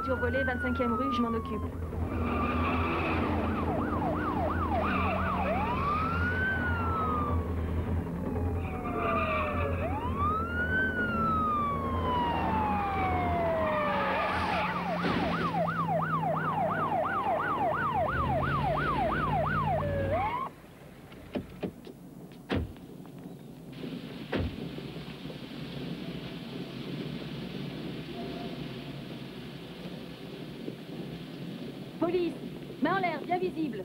voiture volée, 25e rue, je m'en occupe. Police, main en l'air, bien visible.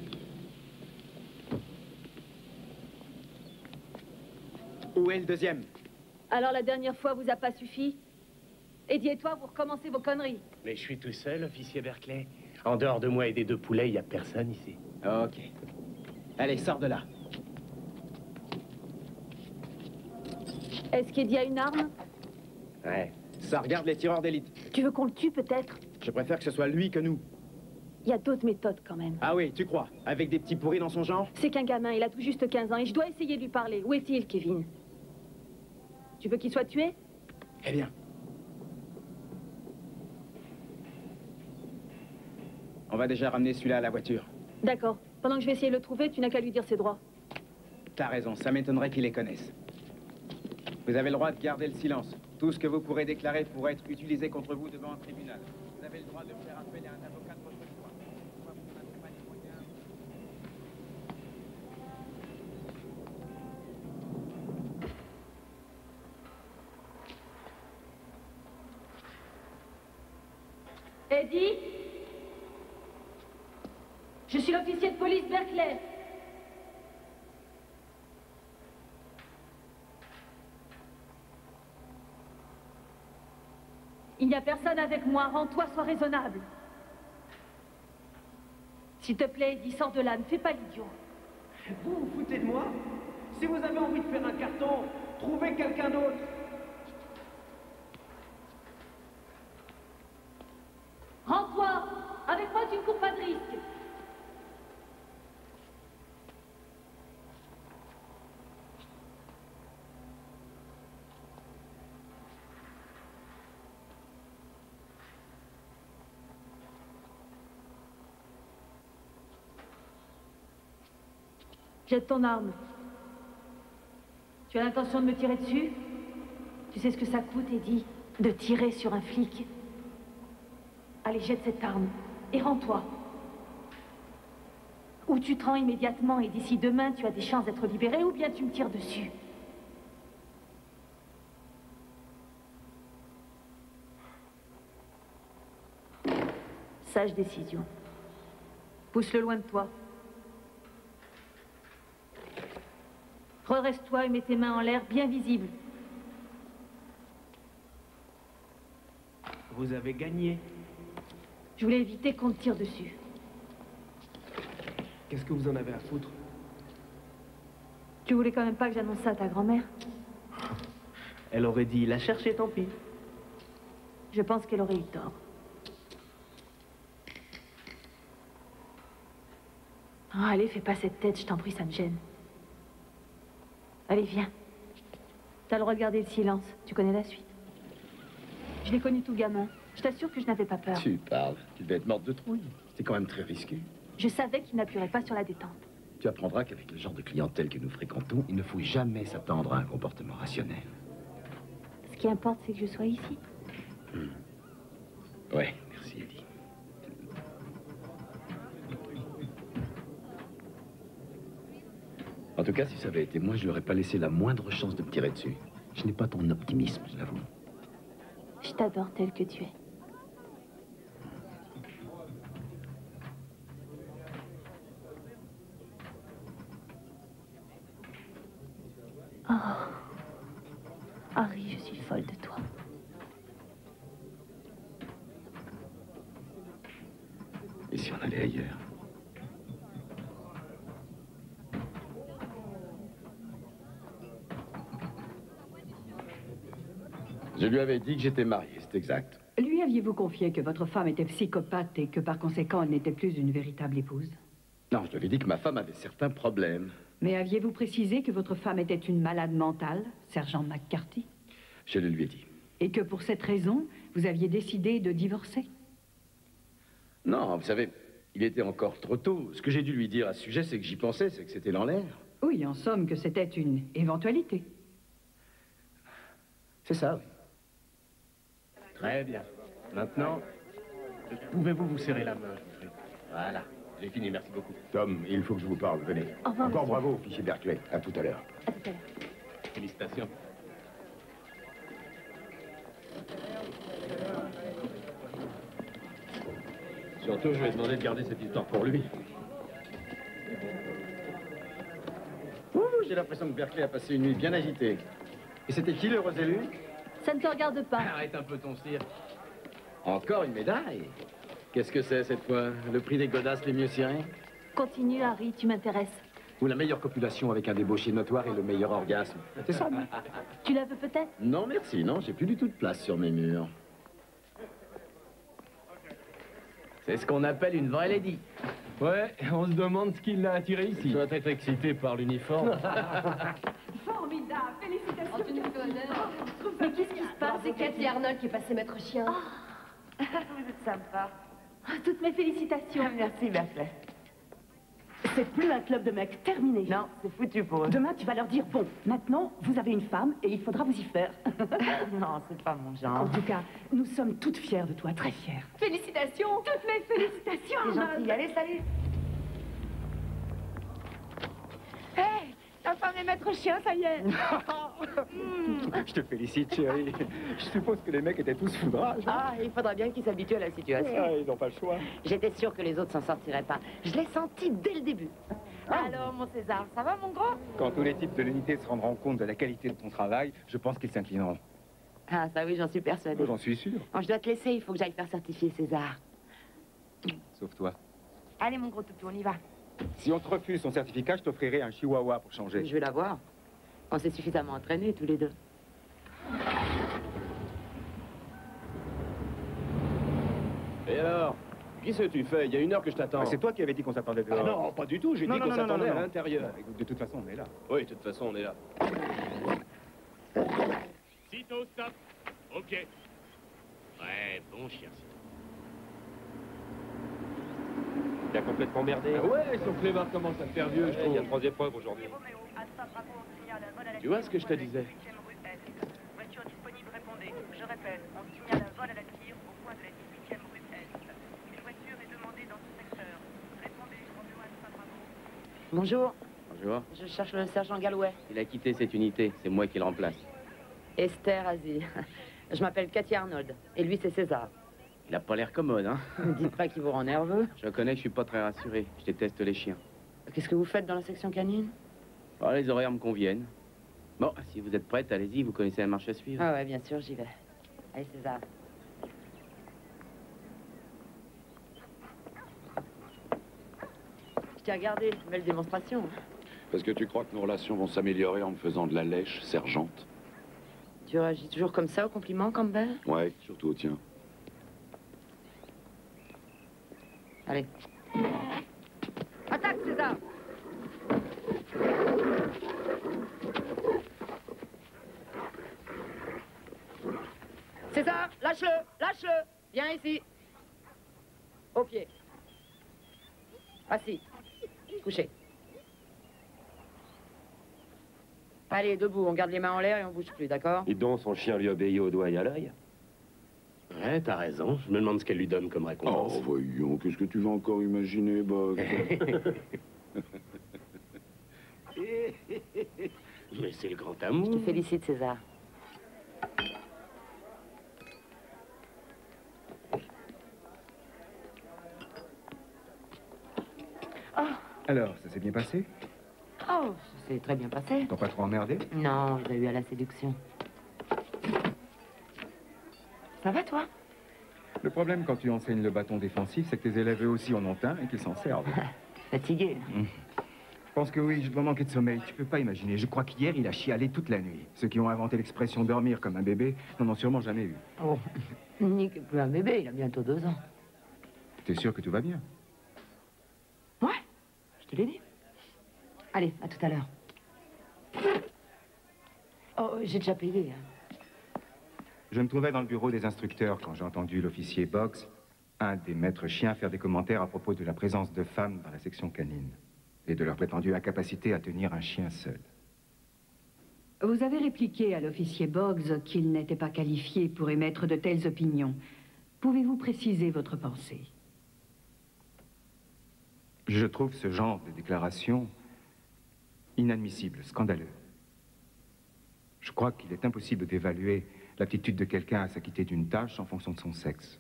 Où est le deuxième? Alors la dernière fois vous a pas suffi? Eddie et toi, vous recommencez vos conneries. Mais je suis tout seul, officier Berkeley. En dehors de moi et des deux poulets, il n'y a personne ici. Ok. Allez, sors de là. Est-ce qu'Eddie a une arme? Ouais. Ça regarde les tireurs d'élite. Tu veux qu'on le tue peut-être? Je préfère que ce soit lui que nous. Il y a d'autres méthodes quand même. Ah oui, tu crois? Avec des petits pourris dans son genre? C'est qu'un gamin, il a tout juste 15 ans et je dois essayer de lui parler. Où est-il, Kevin? Tu veux qu'il soit tué? Eh bien. On va déjà ramener celui-là à la voiture. D'accord. Pendant que je vais essayer de le trouver, tu n'as qu'à lui dire ses droits. T'as raison, ça m'étonnerait qu'il les connaisse. Vous avez le droit de garder le silence. Tout ce que vous pourrez déclarer pourrait être utilisé contre vous devant un tribunal. Vous avez le droit de faire appel à un avocat de votre choix. Soit vous n'avez pas les moyens. Eddie? Je suis l'officier de police Berkeley. Il n'y a personne avec moi, rends-toi, sois raisonnable. S'il te plaît, Eddie, sors de là, ne fais pas l'idiot. Vous vous foutez de moi? Si vous avez envie de faire un carton, trouvez quelqu'un d'autre. Rends-toi! Avec moi, tu ne cours pas de risque. Jette ton arme. Tu as l'intention de me tirer dessus? Tu sais ce que ça coûte, Eddie, de tirer sur un flic? Allez, jette cette arme et rends-toi. Ou tu te rends immédiatement et d'ici demain, tu as des chances d'être libéré, ou bien tu me tires dessus. Sage décision. Pousse-le loin de toi. Redresse-toi et mets tes mains en l'air bien visibles. Vous avez gagné. Je voulais éviter qu'on te tire dessus. Qu'est-ce que vous en avez à foutre? Tu voulais quand même pas que j'annonce ça à ta grand-mère? Elle aurait dit, la chercher, tant pis. Je pense qu'elle aurait eu tort. Oh, allez, fais pas cette tête, je t'en prie, ça me gêne. Allez, viens. T'as le droit de garder le silence. Tu connais la suite. Je l'ai connu tout gamin. Je t'assure que je n'avais pas peur. Tu parles. Tu devais être morte de trouille. C'était quand même très risqué. Je savais qu'il n'appuierait pas sur la détente. Tu apprendras qu'avec le genre de clientèle que nous fréquentons, il ne faut jamais s'attendre à un comportement rationnel. Ce qui importe, c'est que je sois ici. Ouais, merci, Eddie. En tout cas, si ça avait été moi, je n'aurais pas laissé la moindre chance de me tirer dessus. Je n'ai pas ton optimisme, je l'avoue. Je t'adore tel que tu es. Oh. Harry, je suis folle de toi. Et si on allait ailleurs? Je lui avais dit que j'étais marié, c'est exact. Lui aviez-vous confié que votre femme était psychopathe et que par conséquent elle n'était plus une véritable épouse? Non, je lui avais dit que ma femme avait certains problèmes. Mais aviez-vous précisé que votre femme était une malade mentale, sergent McCarthy? Je le lui ai dit. Et que pour cette raison, vous aviez décidé de divorcer? Non, vous savez, il était encore trop tôt. Ce que j'ai dû lui dire à ce sujet, c'est que j'y pensais, c'est que c'était dans l'air. Oui, en somme, que c'était une éventualité. C'est ça, oui. Très bien. Maintenant, pouvez-vous vous serrer la main, je vous prie? Voilà, j'ai fini, merci beaucoup. Tom, il faut que je vous parle, venez. Au revoir, Encore monsieur. bravo, officier Berkeley. À tout à l'heure. À tout à l'heure. Félicitations. Surtout, je vais demander de garder cette histoire pour lui. Ouh, j'ai l'impression que Berkeley a passé une nuit bien agitée. Et c'était qui l'heureux élu? Ça ne te regarde pas. Arrête un peu ton cirque. Encore une médaille? Qu'est-ce que c'est cette fois? Le prix des godasses les mieux cirés? Continue, Harry, tu m'intéresses. Ou la meilleure copulation avec un débauché notoire et le meilleur orgasme? C'est ça, non? Tu la veux peut-être? Non, merci, non, j'ai plus du tout de place sur mes murs. C'est ce qu'on appelle une vraie lady. Ouais, on se demande ce qui l'a attiré ici. Tu dois être excité par l'uniforme. Formidable, félicitations. Oh, tu nous connais. Mais qu'est-ce qui se passe? C'est Cathy Arnold qui est passée maître chien. Vous êtes sympa. Toutes mes félicitations. Merci, Berkeley. C'est plus un club de mecs, terminé. Non, c'est foutu pour eux. Demain, tu vas leur dire, bon, maintenant, vous avez une femme et il faudra vous y faire. Non, c'est pas mon En genre. tout cas, nous sommes toutes fières de toi, très fières. Félicitations. Toutes mes félicitations. C'est gentil. Allez, salut. Hé, ta femme est maître chien, ça y est. Je te félicite, chérie. Je suppose que les mecs étaient tous foudrages. Ah, il faudra bien qu'ils s'habituent à la situation. Ah, ils n'ont pas le choix. J'étais sûre que les autres s'en sortiraient pas. Je l'ai senti dès le début. Alors, mon César, ça va, mon gros? Quand tous les types de l'unité se rendront compte de la qualité de ton travail, je pense qu'ils s'inclineront. Ah, ça oui, j'en suis persuadée. J'en suis sûr. Bon, je dois te laisser, il faut que j'aille faire certifier César. Sauf toi. Allez, mon gros toutou, on y va. Si on te refuse ton certificat, je t'offrirai un chihuahua pour changer. Je vais la voir. On s'est suffisamment entraînés, tous les deux. Et alors? Qu'est-ce que tu fais? Il y a 1 heure que je t'attends. Ah, c'est toi qui avais dit qu'on s'attendait Ah dehors. non, pas du tout. J'ai dit Non, qu'on non, non, s'attendait non, à non. l'intérieur. Écoute, de toute façon, on est là. Oui, de toute façon, on est là. Cito, stop. Ok. Ouais, bon chien, Cito. Il a complètement merdé. Ah ouais, son clébard commence à me faire vieux, je trouve. Il y a 3 épreuves aujourd'hui. Tu vois ce que je te disais? Voiture disponible, répondez. Je répète, on signale un vol à la tire au point de la 18e rue Est. Une voiture est demandée dans ce secteur. Répondez, Romeo Alpha Bravo. Bonjour, Bonjour. je cherche le sergent Galway. Il a quitté cette unité. C'est moi qui le remplace. Esther Azy. Je m'appelle Cathy Arnold. Et lui, c'est César. Il a pas l'air commode, hein? Ne dites pas qu'il vous rend nerveux. Je le connais, je suis pas très rassuré. Je déteste les chiens. Qu'est-ce que vous faites dans la section canine? Oh, les horaires me conviennent. Bon, si vous êtes prête, allez-y, vous connaissez la marche à suivre. Ah ouais, bien sûr, j'y vais. Allez, César. Je t'ai regardé, belle démonstration. Parce que tu crois que nos relations vont s'améliorer en me faisant de la lèche, sergente? Tu réagis toujours comme ça aux compliments, Campbell? Ouais, surtout au tien. Allez. Attaque, César! César, lâche-le! Lâche-le! Viens ici. Au pied. Assis. Couché. Allez, debout, on garde les mains en l'air et on bouge plus, d'accord? Et donc, son chien lui obéit au doigt et à l'œil. Ouais, t'as raison. Je me demande ce qu'elle lui donne comme récompense. Oh, voyons, qu'est-ce que tu vas encore imaginer, Bob? Mais c'est le grand Je amour. te félicite, César. Alors, ça s'est bien passé? Oh, ça s'est très bien passé. T'as pas trop emmerdé? Non, j'ai eu à la séduction. Ça va, toi? Le problème quand tu enseignes le bâton défensif, c'est que tes élèves eux aussi en ont un et qu'ils s'en servent. Fatigué. Je pense que oui, je dois manquer de sommeil. Tu peux pas imaginer. Je crois qu'hier, il a chialé toute la nuit. Ceux qui ont inventé l'expression dormir comme un bébé n'en ont sûrement jamais eu. Oh, Nick, plus un bébé, il a bientôt 2 ans. T'es sûr que tout va bien? Ouais, je te l'ai dit. Allez, à tout à l'heure. Oh, j'ai déjà payé. Hein. Je me trouvais dans le bureau des instructeurs quand j'ai entendu l'officier Box un des maîtres chiens faire des commentaires à propos de la présence de femmes dans la section canine et de leur prétendue incapacité à tenir un chien seul. Vous avez répliqué à l'officier Boggs qu'il n'était pas qualifié pour émettre de telles opinions. Pouvez-vous préciser votre pensée? Je trouve ce genre de déclaration inadmissible, scandaleux. Je crois qu'il est impossible d'évaluer l'aptitude de quelqu'un à s'acquitter d'une tâche en fonction de son sexe.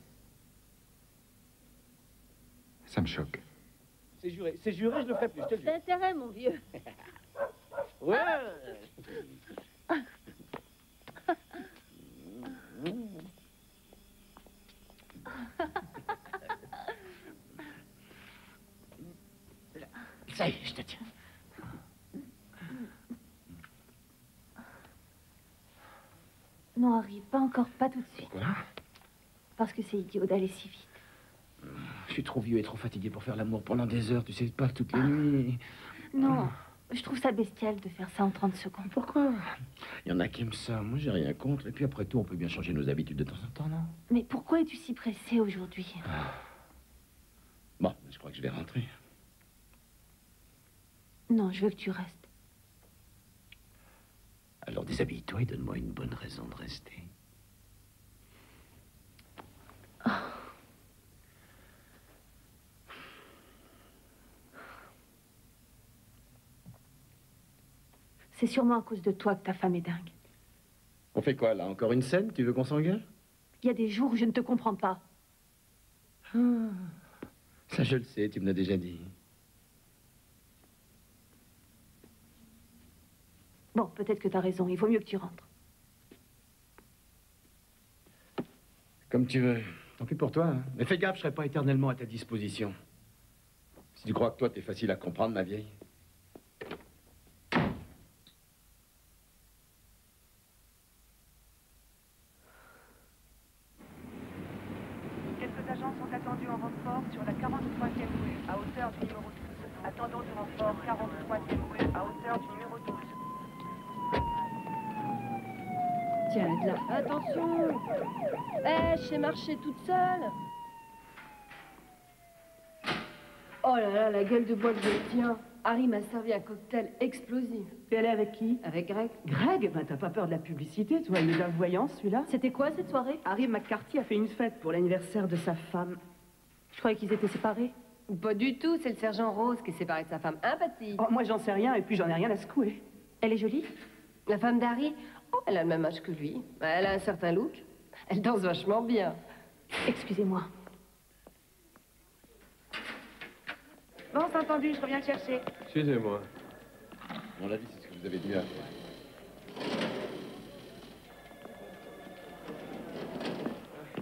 Ça me choque. C'est juré, je le ferai plus, je te le dis. T'as intérêt, mon vieux. Ouais. Ça y est, je te tiens. Non, Harry, pas encore, pas tout de suite. Pourquoi? Parce que c'est idiot d'aller si vite. Je suis trop vieux et trop fatigué pour faire l'amour pendant des heures, tu sais pas, toutes les nuits. Non, je trouve ça bestial de faire ça en 30 secondes. Pourquoi? Il y en a qui aiment ça, moi j'ai rien contre. Et puis après tout, on peut bien changer nos habitudes de temps en temps, non? Mais pourquoi es-tu si pressé aujourd'hui? Bon, je crois que je vais rentrer. Non, je veux que tu restes. Alors déshabille-toi et donne-moi une bonne raison de rester. C'est sûrement à cause de toi que ta femme est dingue. On fait quoi, là? Encore une scène? Tu veux qu'on s'engueule? Il y a des jours où je ne te comprends pas. Ça, je le sais, tu me l'as déjà dit. Bon, peut-être que t'as raison, il vaut mieux que tu rentres. Comme tu veux. Tant pis pour toi, hein. Mais fais gaffe, je serai pas éternellement à ta disposition. Si tu crois que toi, t'es facile à comprendre, ma vieille. Quelques agents sont attendus en renfort sur la 43e rue, à hauteur du numéro 12. Attendons du renfort 43e rue, à hauteur du numéro 12. Tiens, de là. Attention! Je sais marcher toute seule. Oh là là, la gueule de bois que je tiens. Harry m'a servi un cocktail explosif. Et elle est avec qui? Avec Greg. Greg? Ben, t'as pas peur de la publicité, toi? Il est d'un voyant, celui-là. C'était quoi, cette soirée? Harry McCarthy a fait une fête pour l'anniversaire de sa femme. Je croyais qu'ils étaient séparés. Pas du tout, c'est le sergent Rose qui est séparé de sa femme. Impathique. Oh, moi, j'en sais rien, et puis j'en ai rien à secouer. Elle est jolie? La femme d'Harry? Oh, elle a le même âge que lui. Elle a un certain look. Elle danse vachement bien. Excusez-moi. Bon, c'est entendu, je reviens le chercher. Excusez-moi. Mon avis, c'est ce que vous avez dû faire.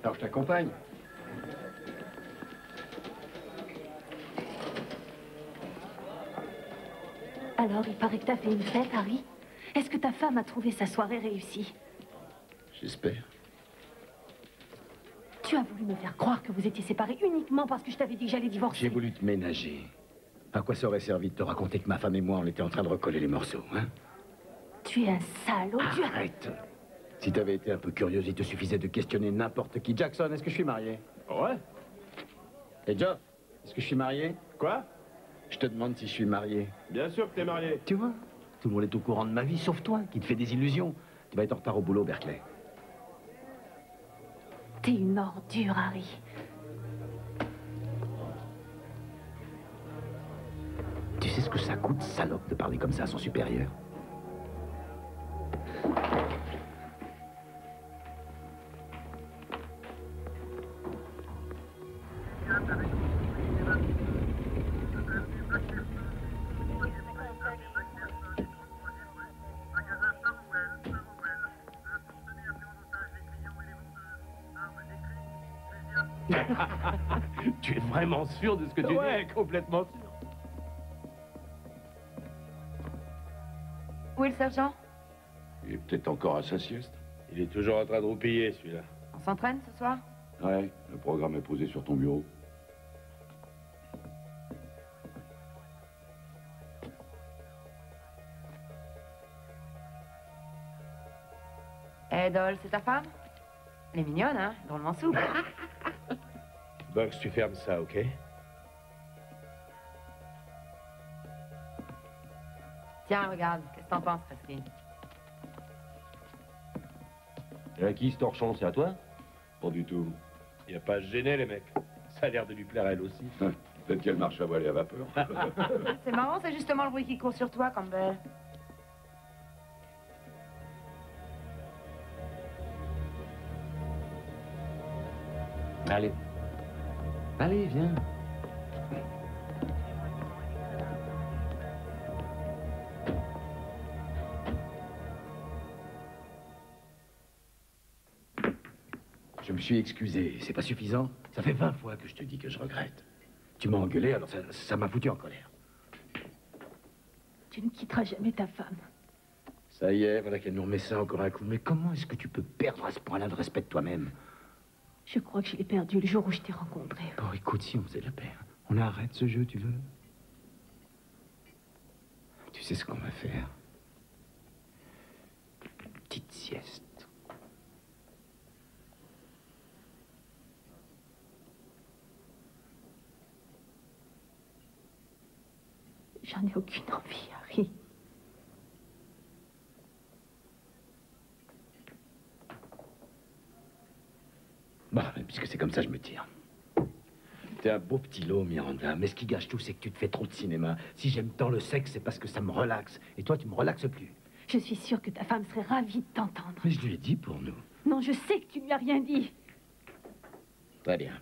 Alors, je t'accompagne. Alors, il paraît que t'as fait une fête, Harry? Est-ce que ta femme a trouvé sa soirée réussie? J'espère. Tu as voulu me faire croire que vous étiez séparés uniquement parce que je t'avais dit que j'allais divorcer. J'ai voulu te ménager. À quoi ça aurait servi de te raconter que ma femme et moi, on était en train de recoller les morceaux, hein? Tu es un salaud, tu as... Arrête. Si t'avais été un peu curieuse, il te suffisait de questionner n'importe qui. Jackson, est-ce que je suis marié? Ouais. Et Geoff, est-ce que je suis marié? Quoi? Je te demande si je suis marié. Bien sûr que t'es marié. Tu vois? Tout le monde est au courant de ma vie, sauf toi, qui te fais des illusions. Tu vas être en retard au boulot, Berkeley. T'es une ordure, Harry. Tu sais ce que ça coûte, salope, de parler comme ça à son supérieur? Tu es vraiment sûr de ce que tu dis? Ouais, complètement sûr. Où est le sergent? Il est peut-être encore à sa sieste. Il est toujours en train de roupiller, celui-là. On s'entraîne ce soir? Ouais, le programme est posé sur ton bureau. Eh, Dol, c'est ta femme? Elle est mignonne, hein? Drôlement souple. Bugs, tu fermes ça, ok? Tiens, regarde, qu'est-ce que t'en penses, Presky? Et à qui ce torchon, c'est à toi? Pas du tout. Il a pas à se gêner, les mecs. Ça a l'air de lui plaire à elle aussi. Peut-être qu'elle marche à voile et à vapeur. C'est marrant, c'est justement le bruit qui court sur toi, Campbell. Allez. Allez, viens. Je me suis excusé. C'est pas suffisant. Ça fait 20 fois que je te dis que je regrette. Tu m'as engueulé, alors ça m'a foutu en colère. Tu ne quitteras jamais ta femme. Ça y est, voilà qu'elle nous remet ça encore un coup. Mais comment est-ce que tu peux perdre à ce point-là de respect de toi-même? Je crois que je l'ai perdu le jour où je t'ai rencontré. Bon, écoute, si on faisait la paix, on arrête ce jeu, tu veux? Tu sais ce qu'on va faire? Petite sieste. J'en ai aucune envie, Harry. Bon, puisque c'est comme ça, je me tire. T'es un beau petit lot, Miranda, mais ce qui gâche tout, c'est que tu te fais trop de cinéma. Si j'aime tant le sexe, c'est parce que ça me relaxe. Et toi, tu me relaxes plus. Je suis sûre que ta femme serait ravie de t'entendre. Mais je lui ai dit pour nous. Non, je sais que tu ne lui as rien dit. Très bien.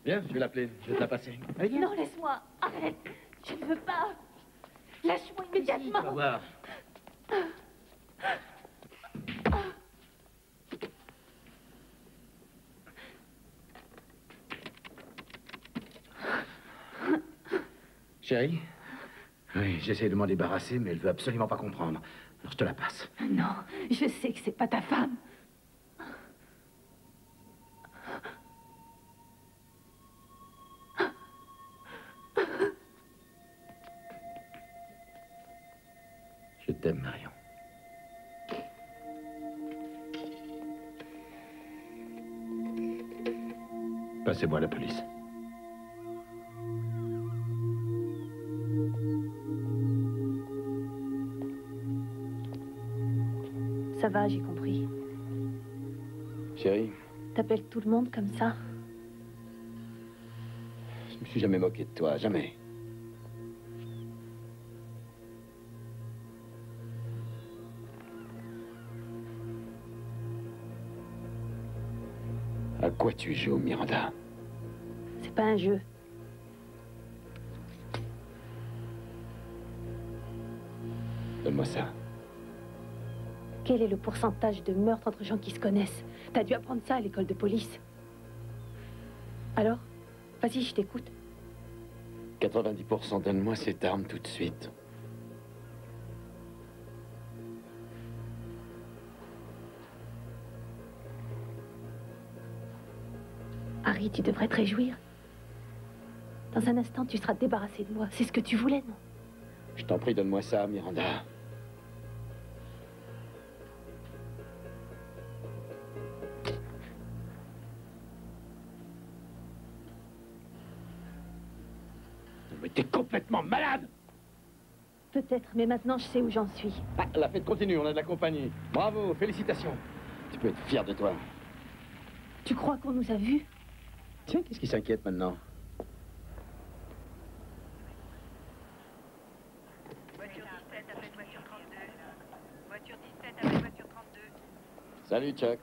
Viens, je vais l'appeler, je vais te la passer. Allez, viens. Non, laisse-moi. Arrête. Je ne veux pas. Lâche-moi immédiatement. On va voir. Chérie? Oui, j'essaie de m'en débarrasser, mais elle veut absolument pas comprendre. Alors je te la passe. Non, je sais que c'est pas ta femme. Je t'aime, Marion. Passez-moi la police. Ça va, j'ai compris. Chérie, T'appelles tout le monde comme ça? je me suis jamais moqué de toi, jamais. À quoi tu joues, Miranda? C'est pas un jeu. Donne-moi ça. Quel est le pourcentage de meurtres entre gens qui se connaissent? T'as dû apprendre ça à l'école de police. Alors? Vas-y, je t'écoute. 90%, donne-moi cette arme tout de suite. Harry, tu devrais te réjouir. Dans un instant, tu seras débarrassé de moi. C'est ce que tu voulais, non? Je t'en prie, donne-moi ça, Miranda. Mais t'es complètement malade! Peut-être, mais maintenant, je sais où j'en suis. Ah, la fête continue, on a de la compagnie. Bravo, félicitations. Tu peux être fier de toi. Tu crois qu'on nous a vus? Tiens, qu'est-ce qui s'inquiète maintenant? Voiture 17, appelle voiture 32. Voiture 17, appelle voiture 32. Salut, Chuck.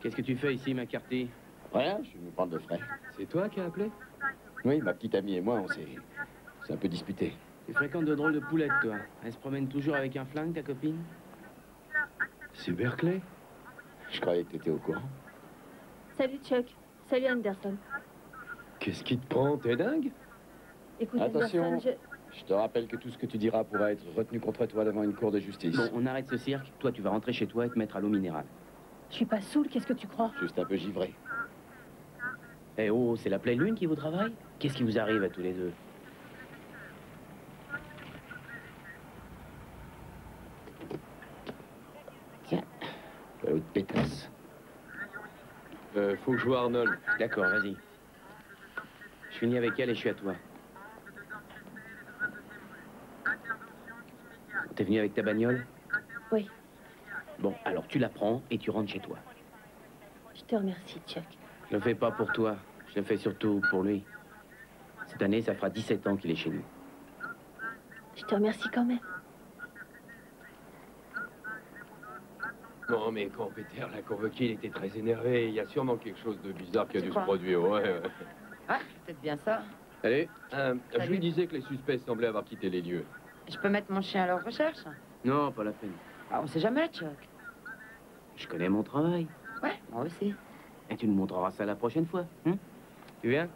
Qu'est-ce que tu fais ici, McCarthy? Rien, je suis venu prendre le frais. C'est toi qui as appelé? Oui, ma petite amie et moi, on s'est un peu disputés. Tu fréquentes de drôles de poulettes, toi. Elle se promène toujours avec un flingue, ta copine? C'est Berkeley? Je croyais que t'étais au courant. Salut, Chuck. Salut, Anderson. Qu'est-ce qui te prend? T'es dingue? Écoute, Attention, Anderson, je te rappelle que tout ce que tu diras pourra être retenu contre toi devant une cour de justice. Bon, on arrête ce cirque. Toi, tu vas rentrer chez toi et te mettre à l'eau minérale. Je suis pas saoule, qu'est-ce que tu crois? Juste un peu givré. Eh oh, c'est la pleine lune qui vous travaille? Qu'est-ce qui vous arrive à tous les deux? Tiens, l'autre pétasse. Faut que je vois Arnold. D'accord, vas-y. Je finis avec elle et je suis à toi. T'es venu avec ta bagnole? Oui. Bon, alors tu la prends et tu rentres chez toi. Je te remercie, Chuck. Je le fais pas pour toi, je le fais surtout pour lui. Cette année, ça fera 17 ans qu'il est chez nous. Je te remercie quand même. Non, mais quand Peter l'a convoqué, il était très énervé. Il y a sûrement quelque chose de bizarre qui a Tu dû se crois? produire. Ouais. Ah, peut-être bien ça. Allez, je Salut. lui disais que les suspects semblaient avoir quitté les lieux. Je peux mettre mon chien à leur recherche? Non, pas la peine. Ah, on sait jamais, Chuck. Je connais mon travail. Ouais, moi aussi. Et tu nous montreras ça la prochaine fois, hein? Tu viens?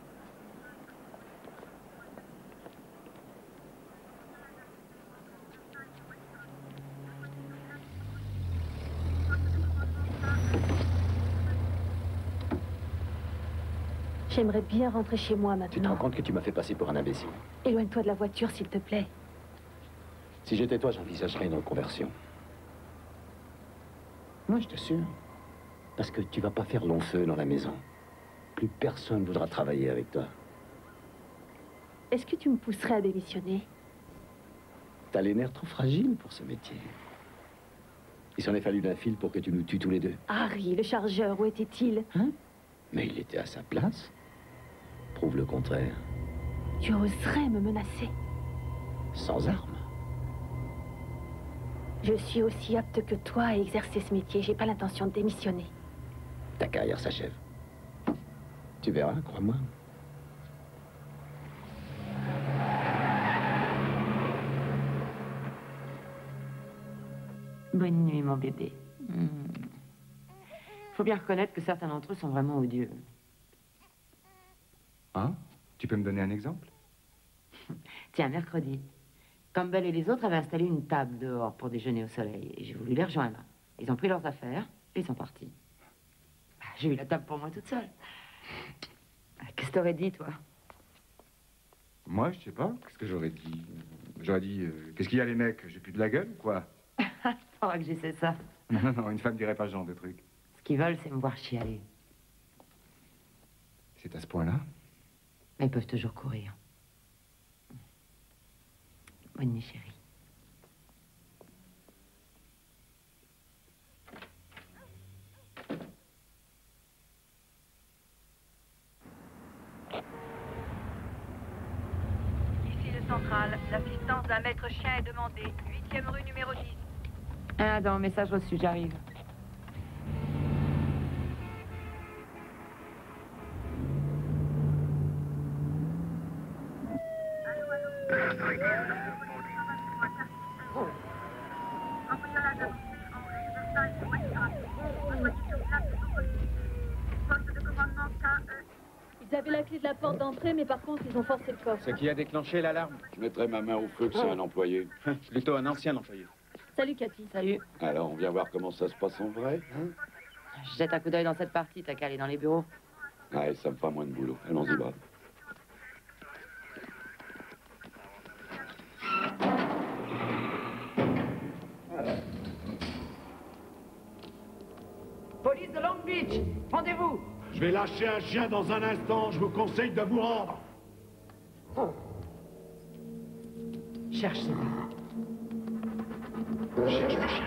J'aimerais bien rentrer chez moi Tu te rends maintenant. compte que tu m'as fait passer pour un imbécile? Éloigne-toi de la voiture, s'il te plaît. Si j'étais toi, j'envisagerais une reconversion. Moi, je t'assure. Parce que tu vas pas faire long feu dans la maison. Plus personne voudra travailler avec toi. Est-ce que tu me pousserais à démissionner? T'as les nerfs trop fragiles pour ce métier. Il s'en est fallu d'un fil pour que tu nous tues tous les deux. Harry, le chargeur, où était-il? Hein? Mais il était à sa place. Prouve le contraire. Tu oserais me menacer? Sans armes. Je suis aussi apte que toi à exercer ce métier. J'ai pas l'intention de démissionner. Ta carrière s'achève. Tu verras, crois-moi. Bonne nuit, mon bébé. Faut bien reconnaître que certains d'entre eux sont vraiment odieux. Hein? Tu peux me donner un exemple? Tiens, mercredi, Campbell et les autres avaient installé une table dehors pour déjeuner au soleil. Et j'ai voulu les rejoindre. Ils ont pris leurs affaires et ils sont partis. J'ai eu la table pour moi toute seule. Qu'est-ce que t'aurais dit, toi? Moi, je sais pas. Qu'est-ce que j'aurais dit? J'aurais dit, qu'est-ce qu'il y a les mecs? J'ai plus de la gueule ou quoi? Faudra que j'essaie ça. Non, non, une femme dirait pas ce genre de truc. Ce qu'ils veulent, c'est me voir chialer. C'est à ce point-là? Mais ils peuvent toujours courir. Bonne nuit, chérie. Ici le central. L'assistance d'un maître chien est demandée. 8e rue numéro 10. Ah, dans message reçu, j'arrive. Ils avaient la clé de la porte d'entrée, mais par contre, ils ont forcé le coffre. Ce qui a déclenché l'alarme? Je mettrai ma main au feu que c'est un employé. Plutôt un ancien employé. Salut, Cathy. Salut. Alors, on vient voir comment ça se passe en vrai, hein? Je jette un coup d'œil dans cette partie, t'as qu'à aller dans les bureaux. Ouais, ça me fera moins de boulot. Allons-y, brave. Police de Long Beach, rendez-vous. Je vais lâcher un chien dans un instant, je vous conseille de vous rendre. Cherche ce gars. Cherche le chien.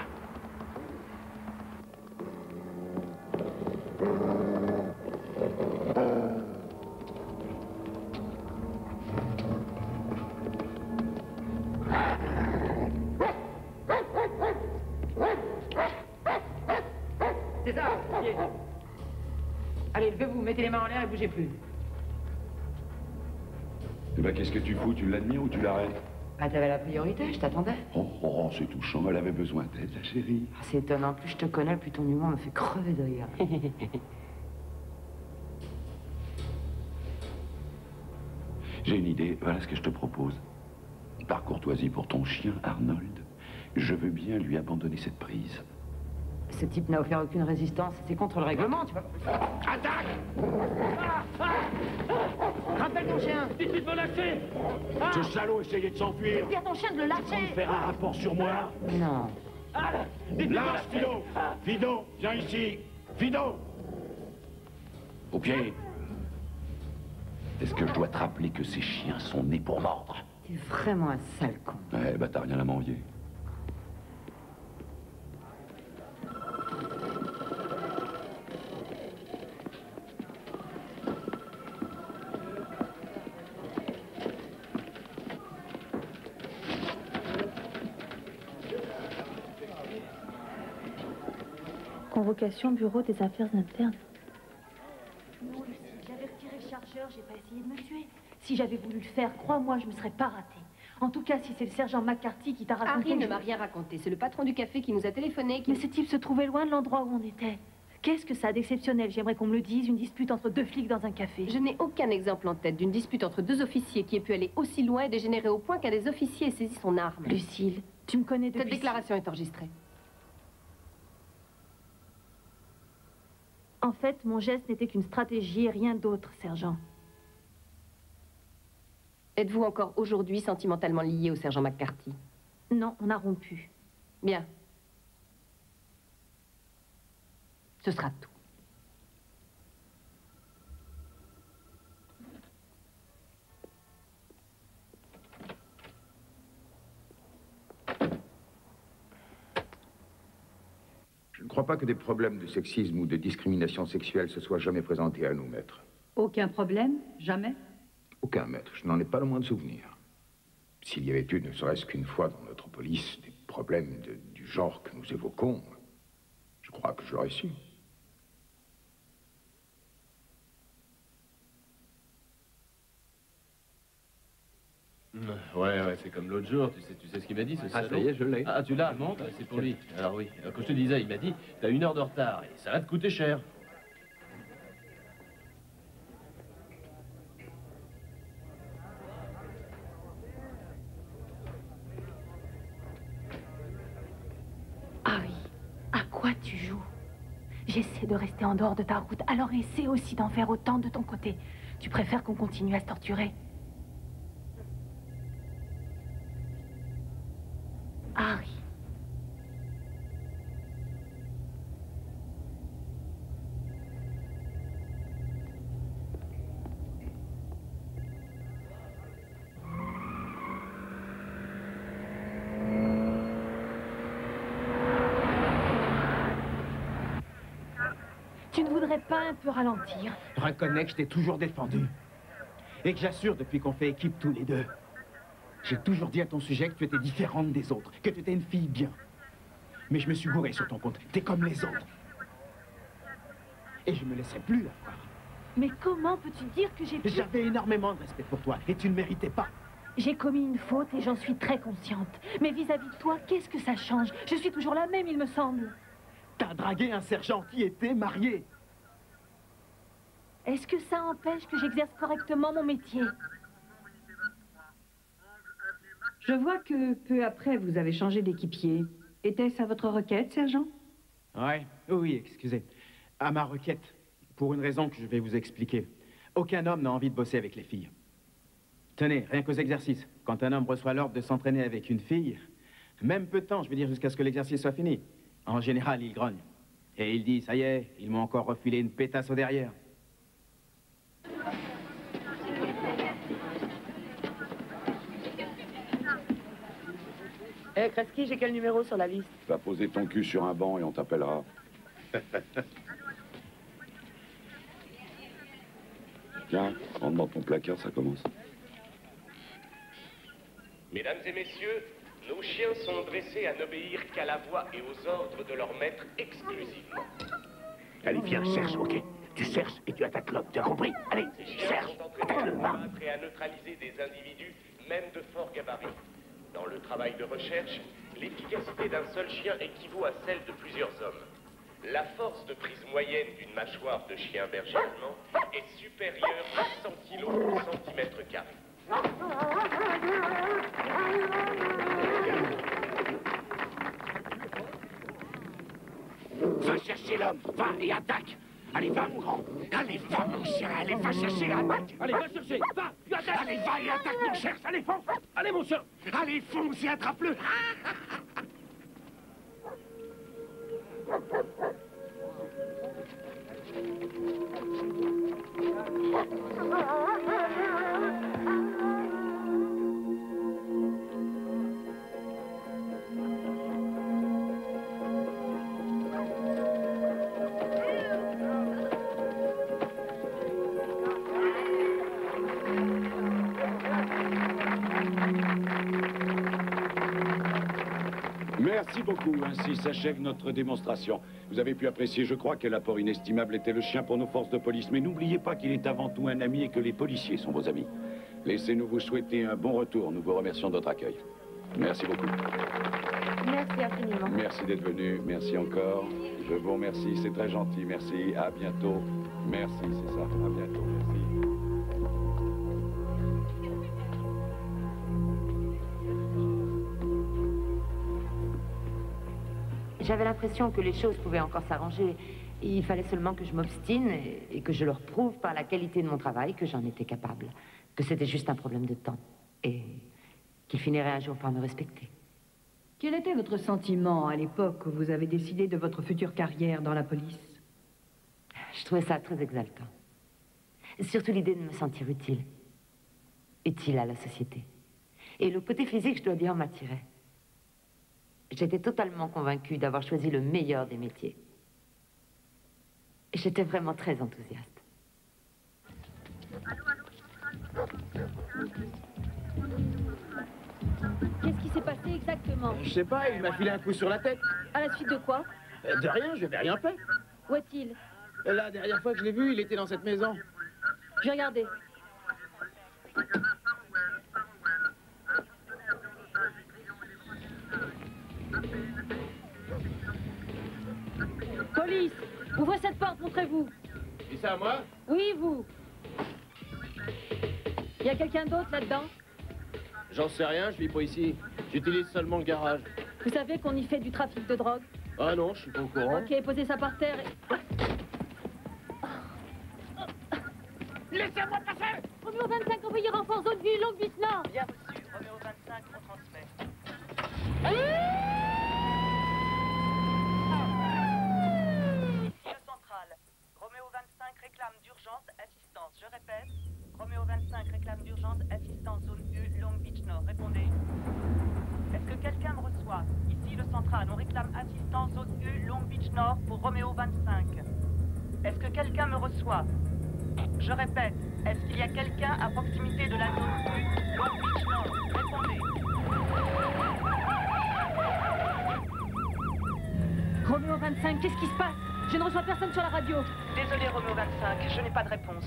C'est ça, pied. Allez, levez-vous, mettez les mains en l'air et bougez plus. Eh ben, qu'est-ce que tu fous? Tu l'admires ou tu l'arrêtes? Ah, t'avais la priorité, je t'attendais. Oh, c'est touchant. Elle avait besoin d'aide, la chérie. Ah, c'est étonnant, plus je te connais, plus ton humour me fait crever de rire. J'ai une idée. Voilà ce que je te propose. Par courtoisie pour ton chien, Arnold, je veux bien lui abandonner cette prise. Ce type n'a offert aucune résistance, c'est contre le règlement, tu vois. Attaque! Rappelle ton chien. Dites-lui de me lâcher! Ce salaud essayait de s'enfuir. Dire ton chien de le lâcher. Faire un rapport sur moi? Non. Lâche, Fido! Fido, viens ici! Fido! Au pied. Est-ce que je dois te rappeler que ces chiens sont nés pour mordre? T'es vraiment un sale con. Ouais, bah t'as rien à m'envier. Convocation bureau des affaires internes. Non, Lucie, j'avais retiré le chargeur, j'ai pas essayé de me tuer. Si j'avais voulu le faire, crois-moi, je me serais pas ratée. En tout cas, si c'est le sergent McCarthy qui t'a raconté... Harry ne m'a rien raconté. C'est le patron du café qui nous a téléphoné. Mais ce type se trouvait loin de l'endroit où on était. Qu'est-ce que ça a d'exceptionnel? J'aimerais qu'on me le dise, une dispute entre deux flics dans un café. Je n'ai aucun exemple en tête d'une dispute entre deux officiers qui ait pu aller aussi loin et dégénérer au point qu'un des officiers ait saisi son arme. Lucille, tu me connais depuis... Cette déclaration est enregistrée. En fait, mon geste n'était qu'une stratégie et rien d'autre, sergent. Êtes-vous encore aujourd'hui sentimentalement lié au sergent McCarthy? Non, on a rompu. Bien. Ce sera tout. Je ne crois pas que des problèmes de sexisme ou de discrimination sexuelle se soient jamais présentés à nous, maître. Aucun problème? Jamais? Aucun, maître. Je n'en ai pas le moindre souvenir. S'il y avait eu, ne serait-ce qu'une fois dans notre police, des problèmes du genre que nous évoquons, je crois que je l'aurais su. Ouais, c'est comme l'autre jour, tu sais ce qu'il m'a dit, ce salaud. Ça y est, je l'ai. Ah, tu l'as, monte, c'est pour lui. Alors oui, comme je te disais, il m'a dit, t'as 1 heure de retard, et ça va te coûter cher. Harry, à quoi tu joues? J'essaie de rester en dehors de ta route, alors essaie aussi d'en faire autant de ton côté. Tu préfères qu'on continue à se torturer? Harry. Tu ne voudrais pas un peu ralentir? Reconnais que je t'ai toujours défendu. Et que j'assure depuis qu'on fait équipe tous les deux. J'ai toujours dit à ton sujet que tu étais différente des autres, que tu étais une fille bien. Mais je me suis bourré sur ton compte. T'es comme les autres. Et je me laisserai plus la voir. Mais comment peux-tu dire que j'ai pu... J'avais énormément de respect pour toi et tu ne méritais pas. J'ai commis une faute et j'en suis très consciente. Mais vis-à-vis de toi, qu'est-ce que ça change? Je suis toujours la même, il me semble. T'as dragué un sergent qui était marié. Est-ce que ça empêche que j'exerce correctement mon métier? Je vois que peu après, vous avez changé d'équipier. Était-ce à votre requête, sergent? Oui, excusez. À ma requête, pour une raison que je vais vous expliquer. Aucun homme n'a envie de bosser avec les filles. Tenez, rien qu'aux exercices. Quand un homme reçoit l'ordre de s'entraîner avec une fille, même peu de temps, je veux dire jusqu'à ce que l'exercice soit fini, en général, il grogne. Et il dit, ça y est, ils m'ont encore refilé une pétasse au derrière. Eh, Kreski, j'ai quel numéro sur la liste? Va poser ton cul sur un banc et on t'appellera. Tiens, rentre dans ton placard, ça commence. Mesdames et messieurs, nos chiens sont dressés à n'obéir qu'à la voix et aux ordres de leur maître exclusivement. Allez, viens, cherche, ok? Tu cherches et tu attaques l'homme, tu as compris? Allez, Ces chiens cherche, sont entraînés à attaque-le, combattre et à neutraliser des individus, même de fort gabarit. Dans le travail de recherche, l'efficacité d'un seul chien équivaut à celle de plusieurs hommes. La force de prise moyenne d'une mâchoire de chien berger allemand est supérieure à 100 kg au centimètre carré. Va chercher l'homme, va et attaque. Allez, va, mon grand. Allez, va, mon chien. Allez, va chercher, attaque. Allez, va chercher, va, tu attaques. Allez, va et attaque, mon cher. Allez, fonce. Allez, mon chien. Allez, fonce et attrape-le. Merci beaucoup. Ainsi s'achève notre démonstration. Vous avez pu apprécier, je crois, quel apport inestimable était le chien pour nos forces de police. Mais n'oubliez pas qu'il est avant tout un ami et que les policiers sont vos amis. Laissez-nous vous souhaiter un bon retour. Nous vous remercions de votre accueil. Merci beaucoup. Merci infiniment. Merci d'être venu. Merci encore. Je vous remercie. C'est très gentil. Merci. À bientôt. Merci, c'est ça. À bientôt. Merci. J'avais l'impression que les choses pouvaient encore s'arranger. Il fallait seulement que je m'obstine et que je leur prouve par la qualité de mon travail que j'en étais capable. Que c'était juste un problème de temps. Et qu'ils finiraient un jour par me respecter. Quel était votre sentiment à l'époque où vous avez décidé de votre future carrière dans la police? Je trouvais ça très exaltant. Surtout l'idée de me sentir utile. Utile à la société. Et le côté physique, je dois dire, m'attirait. J'étais totalement convaincue d'avoir choisi le meilleur des métiers. J'étais vraiment très enthousiaste. Qu'est-ce qui s'est passé exactement? Je sais pas, il m'a filé un coup sur la tête. À la suite de quoi? De rien, je n'avais rien fait. Où est-il? La dernière fois que je l'ai vu, il était dans cette maison. Je vais regarder. Police! Ouvrez cette porte, montrez-vous. C'est ça, moi? Oui, vous. Il y a quelqu'un d'autre là-dedans? J'en sais rien, je vis pas ici. J'utilise seulement le garage. Vous savez qu'on y fait du trafic de drogue? Ah non, je suis pas au courant. Ok, posez ça par terre et... Laissez-moi passer! Roméo 25, envoyé renfort zone vue, Long Beach Nord. Bien reçu, Roméo 25 retransmet. Ici le central. Roméo 25 réclame d'urgence assistance. Je répète, Roméo 25 réclame d'urgence assistance zone U, Long Beach Nord. Répondez. Est-ce que quelqu'un me reçoit? Ici le central, on réclame assistance zone U, Long Beach Nord pour Roméo 25. Est-ce que quelqu'un me reçoit? Je répète, est-ce qu'il y a quelqu'un à proximité de la zone U, Long Beach Nord? Répondez. Roméo 25, qu'est-ce qui se passe? Je ne reçois personne sur la radio. Désolé, Roméo 25, je n'ai pas de réponse.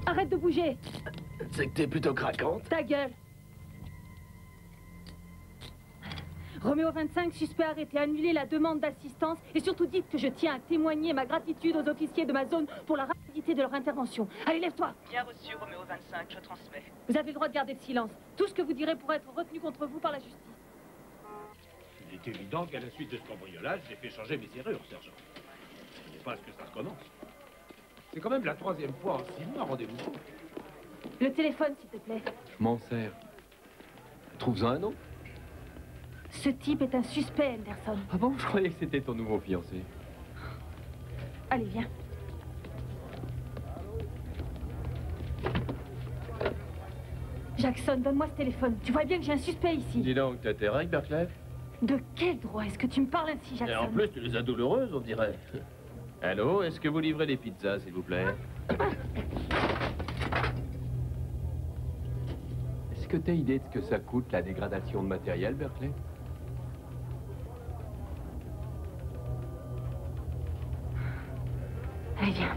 Arrête de bouger. C'est que t'es plutôt craquante. Ta gueule. Roméo 25, suspect arrêté, annulez la demande d'assistance et surtout dites que je tiens à témoigner ma gratitude aux officiers de ma zone pour la rapidité de leur intervention. Allez, lève-toi. Bien reçu, Roméo 25, je transmets. Vous avez le droit de garder le silence. Tout ce que vous direz pourra être retenu contre vous par la justice. Il est évident qu'à la suite de ce cambriolage, j'ai fait changer mes serrures, sergent. Ce n'est pas à ce que ça recommence. C'est quand même la 3e fois en 6 mois, rendez-vous compte. Le téléphone, s'il te plaît. Je m'en sers. Trouve-en un autre. Ce type est un suspect, Anderson. Ah bon, je croyais que c'était ton nouveau fiancé. Allez, viens. Jackson, donne-moi ce téléphone. Tu vois bien que j'ai un suspect ici. Dis donc, t'as tes règles, Berkeley? De quel droit est-ce que tu me parles ainsi, Jackson? Et en plus, tu les as douloureuses, on dirait. Allô, est-ce que vous livrez des pizzas, s'il vous plaît? Est-ce que t'as idée de ce que ça coûte, la dégradation de matériel, Berkeley? Allez, viens.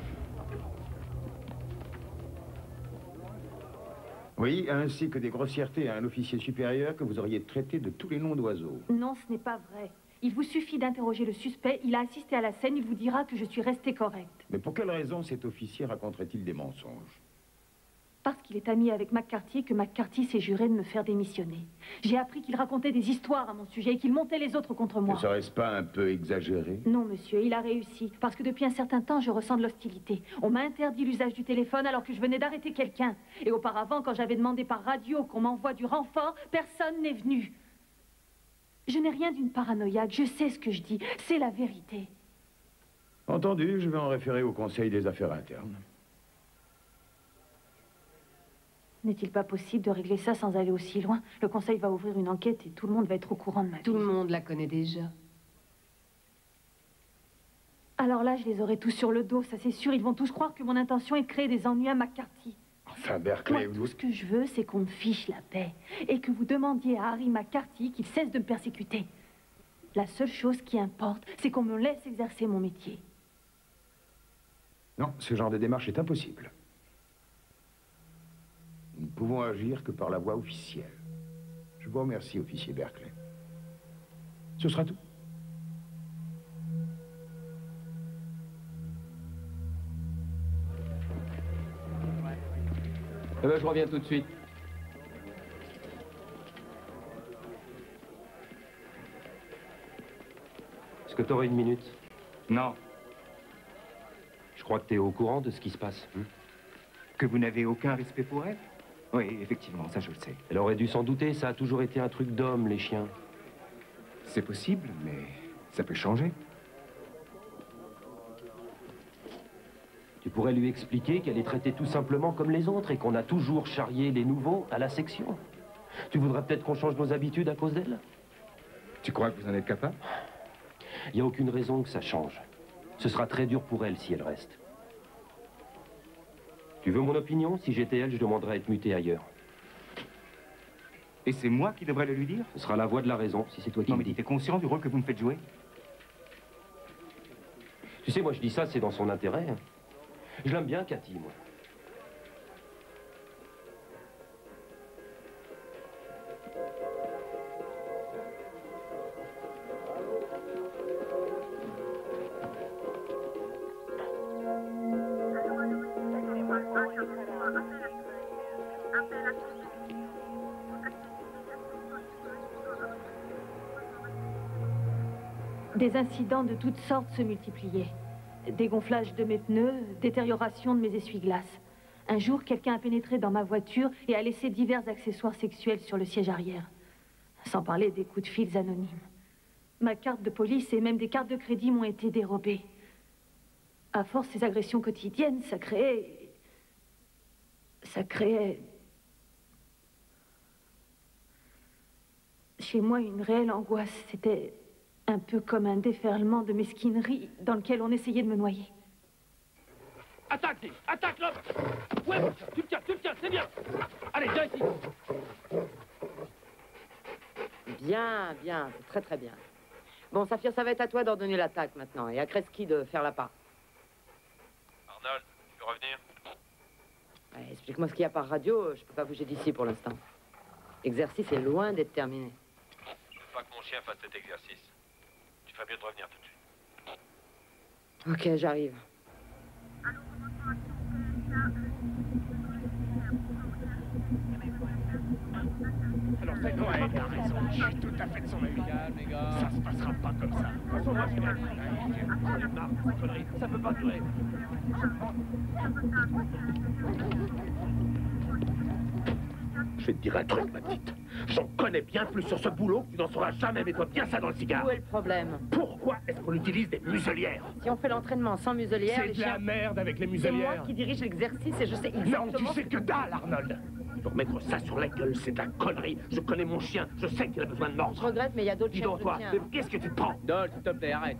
Oui, ainsi que des grossièretés à un officier supérieur que vous auriez traité de tous les noms d'oiseaux. Non, ce n'est pas vrai. Il vous suffit d'interroger le suspect, il a assisté à la scène, il vous dira que je suis restée correcte. Mais pour quelle raison cet officier raconterait-il des mensonges? Parce qu'il est ami avec McCarthy et que McCarthy s'est juré de me faire démissionner. J'ai appris qu'il racontait des histoires à mon sujet et qu'il montait les autres contre moi. Ne serait-ce pas un peu exagéré? Non, monsieur, il a réussi. Parce que depuis un certain temps, je ressens de l'hostilité. On m'a interdit l'usage du téléphone alors que je venais d'arrêter quelqu'un. Et auparavant, quand j'avais demandé par radio qu'on m'envoie du renfort, personne n'est venu. Je n'ai rien d'une paranoïaque, je sais ce que je dis. C'est la vérité. Entendu, je vais en référer au Conseil des affaires internes. N'est-il pas possible de régler ça sans aller aussi loin? Le Conseil va ouvrir une enquête et tout le monde va être au courant de ma vie. Tout le monde la connaît déjà. Alors là, je les aurai tous sur le dos, ça c'est sûr. Ils vont tous croire que mon intention est de créer des ennuis à McCarthy. Enfin, Berkeley, Moi, tout ce que je veux, c'est qu'on me fiche la paix. Et que vous demandiez à Harry McCarthy qu'il cesse de me persécuter. La seule chose qui importe, c'est qu'on me laisse exercer mon métier. Non, ce genre de démarche est impossible. Nous ne pouvons agir que par la voie officielle. Je vous remercie, officier Berkeley. Ce sera tout. Eh ben, je reviens tout de suite. Est-ce que t'aurais une minute? Non. Je crois que t'es au courant de ce qui se passe. Que vous n'avez aucun respect pour elle? Oui, effectivement, ça je le sais. Elle aurait dû s'en douter, ça a toujours été un truc d'homme, les chiens. C'est possible, mais ça peut changer. Tu pourrais lui expliquer qu'elle est traitée tout simplement comme les autres et qu'on a toujours charrié les nouveaux à la section. Tu voudrais peut-être qu'on change nos habitudes à cause d'elle? Tu crois que vous en êtes capable? Il n'y a aucune raison que ça change. Ce sera très dur pour elle si elle reste. Tu veux mon opinion? Si j'étais elle, je demanderais à être muté ailleurs. Et c'est moi qui devrais le lui dire? Ce sera la voix de la raison, si c'est toi qui Non, me mais dis. tu es conscient du rôle que vous me faites jouer? Tu sais, moi je dis ça, c'est dans son intérêt. Je l'aime bien, Cathy, moi. Des incidents de toutes sortes se multipliaient. Dégonflage de mes pneus, détérioration de mes essuie-glaces. Un jour, quelqu'un a pénétré dans ma voiture et a laissé divers accessoires sexuels sur le siège arrière. Sans parler des coups de fil anonymes. Ma carte de police et même des cartes de crédit m'ont été dérobées. À force ces agressions quotidiennes, ça créait... chez moi une réelle angoisse. C'était un peu comme un déferlement de mesquinerie dans lequel on essayait de me noyer. Attaque, Steve! Attaque, l'homme! Ouais, tu le tiens, c'est bien! Allez, viens ici! Bien, bien, c'est très très bien. Bon, Saphir, ça va être à toi d'ordonner l'attaque maintenant, et à Kreski de faire la part. Arnold, tu peux revenir? Ouais, explique-moi ce qu'il y a par radio, je peux pas bouger d'ici pour l'instant. L'exercice est loin d'être terminé. Je veux pas que mon chien fasse cet exercice. Tu ferais mieux de revenir tout de suite. Ok, j'arrive. Alors, c'est Noël, il a raison, je suis tout à fait de son avis. Ça se passera pas comme ça. De toute façon, moi, c'est bien. J'en ai marre de ces conneries, ça peut pas durer. Je vais te dire un truc, ma petite. J'en connais bien plus sur ce boulot que tu n'en sauras jamais. Mets-toi bien ça dans le cigare. Où est le problème? Pourquoi est-ce qu'on utilise des muselières? Si on fait l'entraînement sans muselière, C'est de la merde avec les muselières. C'est moi qui dirige l'exercice et je sais exactement... Non, tu sais que dalle, Arnold. Pour mettre ça sur la gueule, c'est de la connerie. Je connais mon chien, je sais qu'il a besoin de mordre. Je regrette, mais il y a d'autres Dis chiens donc, que toi, le tien. qu'est-ce que tu te prends? Dol, s'il te plaît, arrête.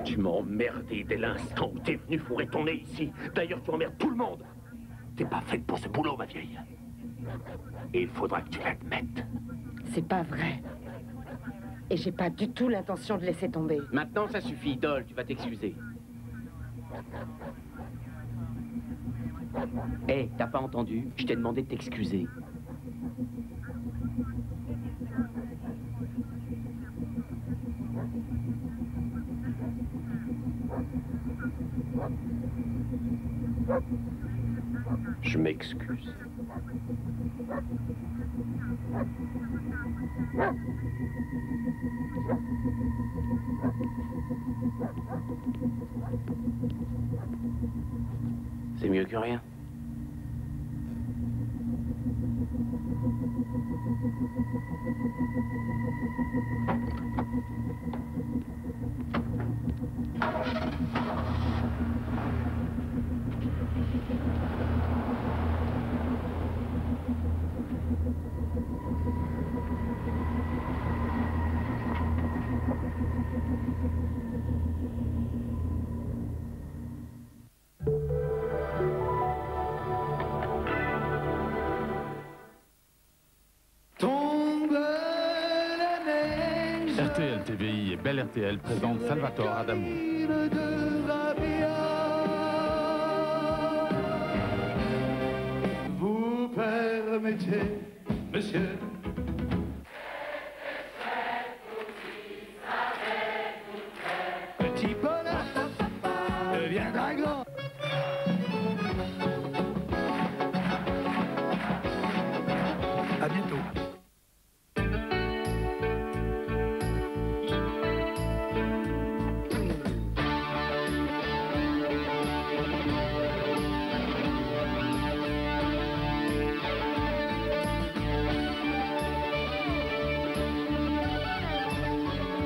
Tu m'as emmerdé dès l'instant où t'es venu fourrer ton nez ici. D'ailleurs, tu emmerdes tout le monde. T'es pas faite pour ce boulot, ma vieille. Et il faudra que tu l'admettes. C'est pas vrai. Et j'ai pas du tout l'intention de laisser tomber. Maintenant, ça suffit, Dol, tu vas t'excuser. Hé, t'as pas entendu? Je t'ai demandé de t'excuser. Je m'excuse. C'est mieux que rien. RTL TVI et Belle RTL présentent Salvatore Adamo. Vous permettez, monsieur. Petit bonheur deviendra grand. À bientôt.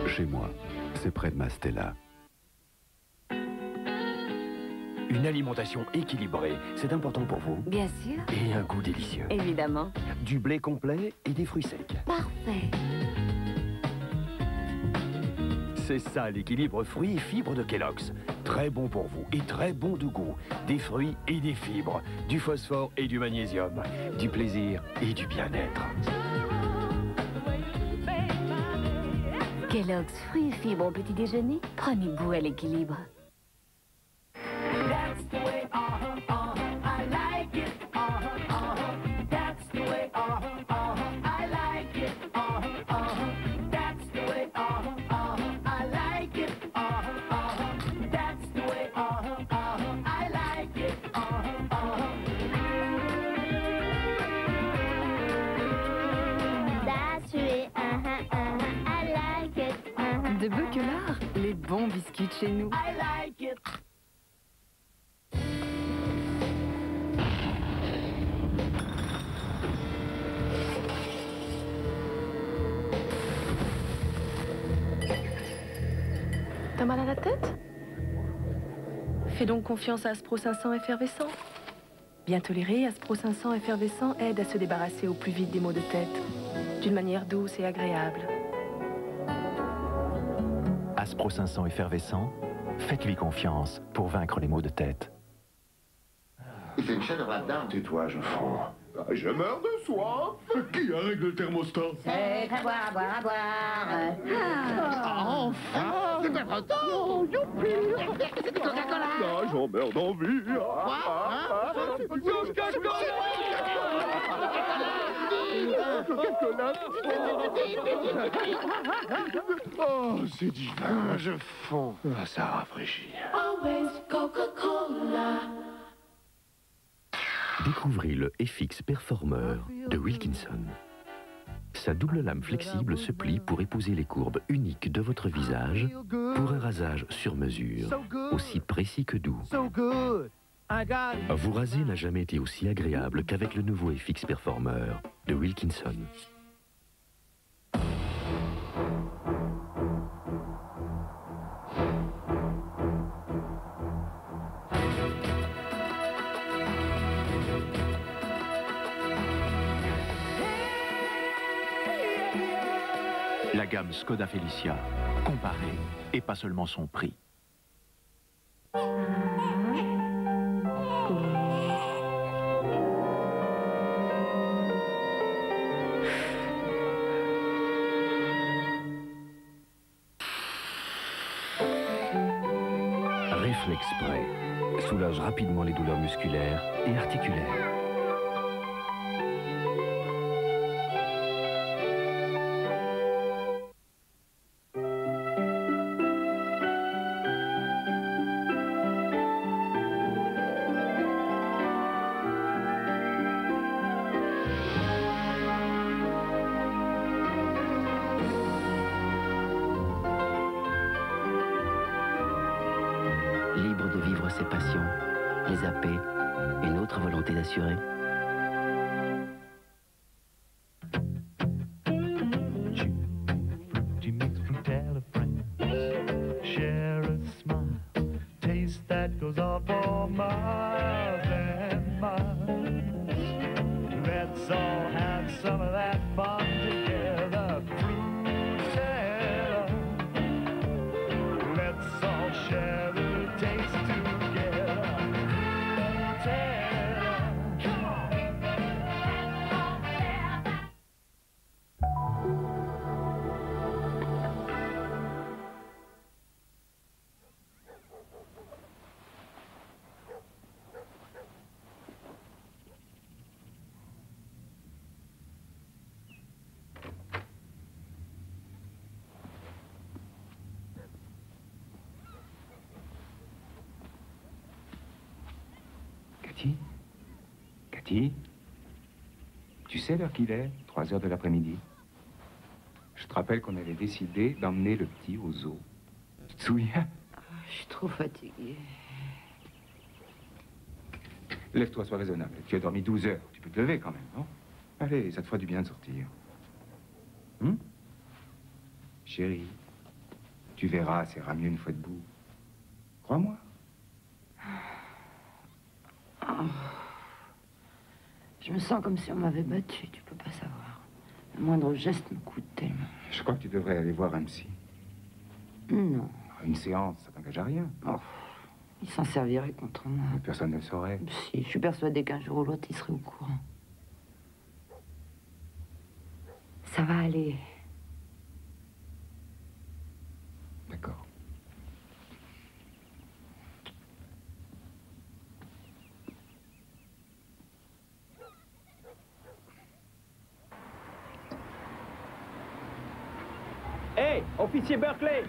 Chez moi, c'est près de Mastella. Une alimentation équilibrée, c'est important pour vous. Bien sûr. Et un goût délicieux. Évidemment. Du blé complet et des fruits secs. Parfait. C'est ça l'équilibre fruits et fibres de Kellogg's. Très bon pour vous et très bon de goût. Des fruits et des fibres, du phosphore et du magnésium, du plaisir et du bien-être. Kellogg's fruits et fibres au petit déjeuner, prenez goût à l'équilibre. De Beuquelard, les bons biscuits de chez nous. T'as mal à la tête? Fais donc confiance à Aspro 500 effervescent. Bien toléré, Aspro 500 effervescent aide à se débarrasser au plus vite des maux de tête, d'une manière douce et agréable. Aspro 500 effervescent, faites-lui confiance pour vaincre les maux de tête. Il fait une chaleur là-dedans. Tais-toi, Geoffroy. Je meurs de soif. Qui a réglé le thermostat? C'est à boire, à boire, à boire. Enfin! C'est pas content! Youpi! C'est du Coca-Cola! Ah, j'en meurs d'envie! Oh, c'est divin! Je fonds! Ah, ça rafraîchit. Always Coca-Cola. Découvrez le FX Performer de Wilkinson. Sa double lame flexible se plie pour épouser les courbes uniques de votre visage pour un rasage sur mesure, aussi précis que doux. Vous raser n'a jamais été aussi agréable qu'avec le nouveau FX Performer de Wilkinson. La gamme Skoda Felicia, comparée et pas seulement son prix. Réflex Spray, soulage rapidement les douleurs musculaires et articulaires. Libre de vivre ses passions, les zapper et notre volonté d'assurer. Share a smile, taste that goes on for miles and miles. Let's all have some of that fun together. Fruit salad. Let's all share the taste together. Fruit salad. Cathy? Cathy? Tu sais l'heure qu'il est? 3 heures de l'après-midi. Je te rappelle qu'on avait décidé d'emmener le petit au zoo. Tu te souviens? Je suis trop fatiguée. Lève-toi, sois raisonnable. Tu as dormi 12 heures. Tu peux te lever quand même, non? Allez, ça te fera du bien de sortir. Chérie, tu verras, ça ira mieux une fois debout. Crois-moi. Oh. Je me sens comme si on m'avait battu, tu peux pas savoir. Le moindre geste me coûte tellement. Je crois que tu devrais aller voir un psy. Non. Une séance, ça t'engage à rien. Oh. Il s'en servirait contre moi. Personne ne le saurait. Si, je suis persuadée qu'un jour ou l'autre, il serait au courant. Ça va aller. D'accord. Hé, officier Berkeley!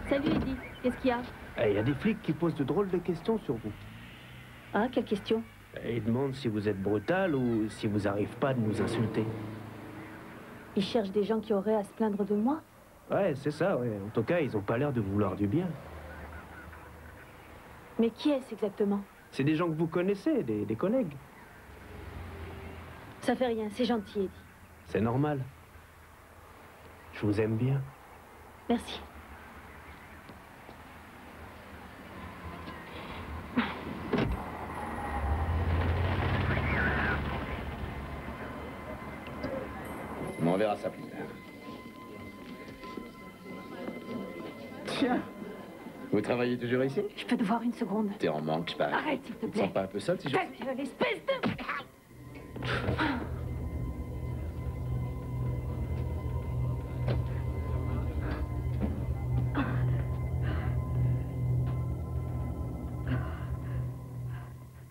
Salut Eddie, qu'est-ce qu'il y a? Il y a des flics qui posent de drôles de questions sur vous. Ah, quelle question? Ils demandent si vous êtes brutal ou si vous n'arrivez pas de nous insulter. Ils cherchent des gens qui auraient à se plaindre de moi? Ouais, c'est ça, ouais. En tout cas, ils ont pas l'air de vouloir du bien. Mais qui est-ce exactement? C'est des gens que vous connaissez, des collègues. Ça fait rien, c'est gentil Eddie. C'est normal. Je vous aime bien. Merci. On verra ça plus tard. Tiens, vous travaillez toujours ici? Je peux te voir une seconde? T'es en manque, je parie. Arrête, s'il te Tu te plaît. sens pas un peu seul si je... Calme, l'espèce de...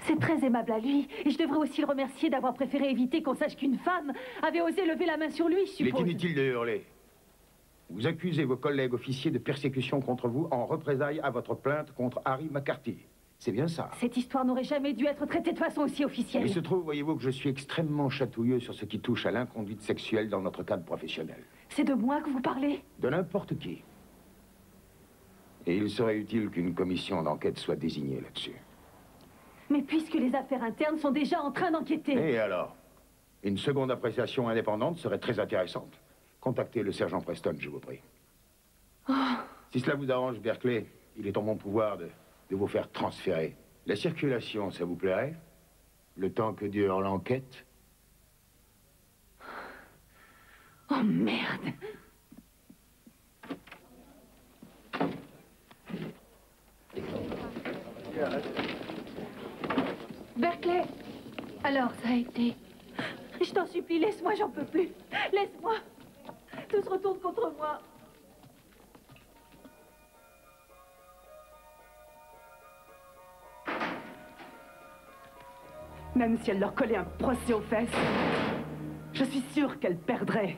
C'est très aimable à lui, et je devrais aussi le remercier d'avoir préféré éviter qu'on sache qu'une femme avait osé lever la main sur lui, je Il est suppose. inutile de hurler. Vous accusez vos collègues officiers de persécution contre vous en représailles à votre plainte contre Harry McCarthy. C'est bien ça. Cette histoire n'aurait jamais dû être traitée de façon aussi officielle. Il se trouve, voyez-vous, que je suis extrêmement chatouilleux sur ce qui touche à l'inconduite sexuelle dans notre cadre professionnel. C'est de moi que vous parlez? De n'importe qui. Et il serait utile qu'une commission d'enquête soit désignée là-dessus. Mais puisque les affaires internes sont déjà en train d'enquêter... Et alors? Une seconde appréciation indépendante serait très intéressante. Contactez le sergent Preston, je vous prie. Oh. Si cela vous arrange, Berkeley, il est en mon pouvoir de vous faire transférer. La circulation, ça vous plairait? Le temps que dure l'enquête? Oh, merde! Berkeley, alors ça a été... Je t'en supplie, laisse-moi, j'en peux plus. Laisse-moi. Tout se retourne contre moi. Même si elle leur collait un procès aux fesses, je suis sûre qu'elle perdrait.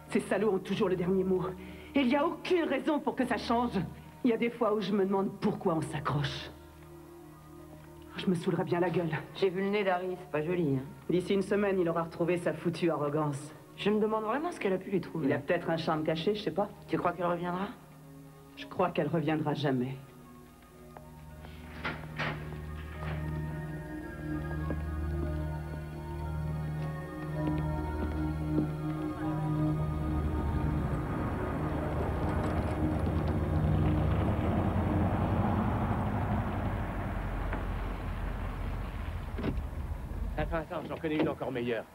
Ces salauds ont toujours le dernier mot. Et il n'y a aucune raison pour que ça change. Il y a des fois où je me demande pourquoi on s'accroche. Je me saoulerais bien la gueule. J'ai vu le nez d'Harry, c'est pas joli. Hein. D'ici une semaine, il aura retrouvé sa foutue arrogance. Je me demande vraiment ce qu'elle a pu lui trouver. Il a peut-être un charme caché, je sais pas. Tu crois qu'elle reviendra? Je crois qu'elle reviendra jamais. Attends, j'en connais une encore meilleure.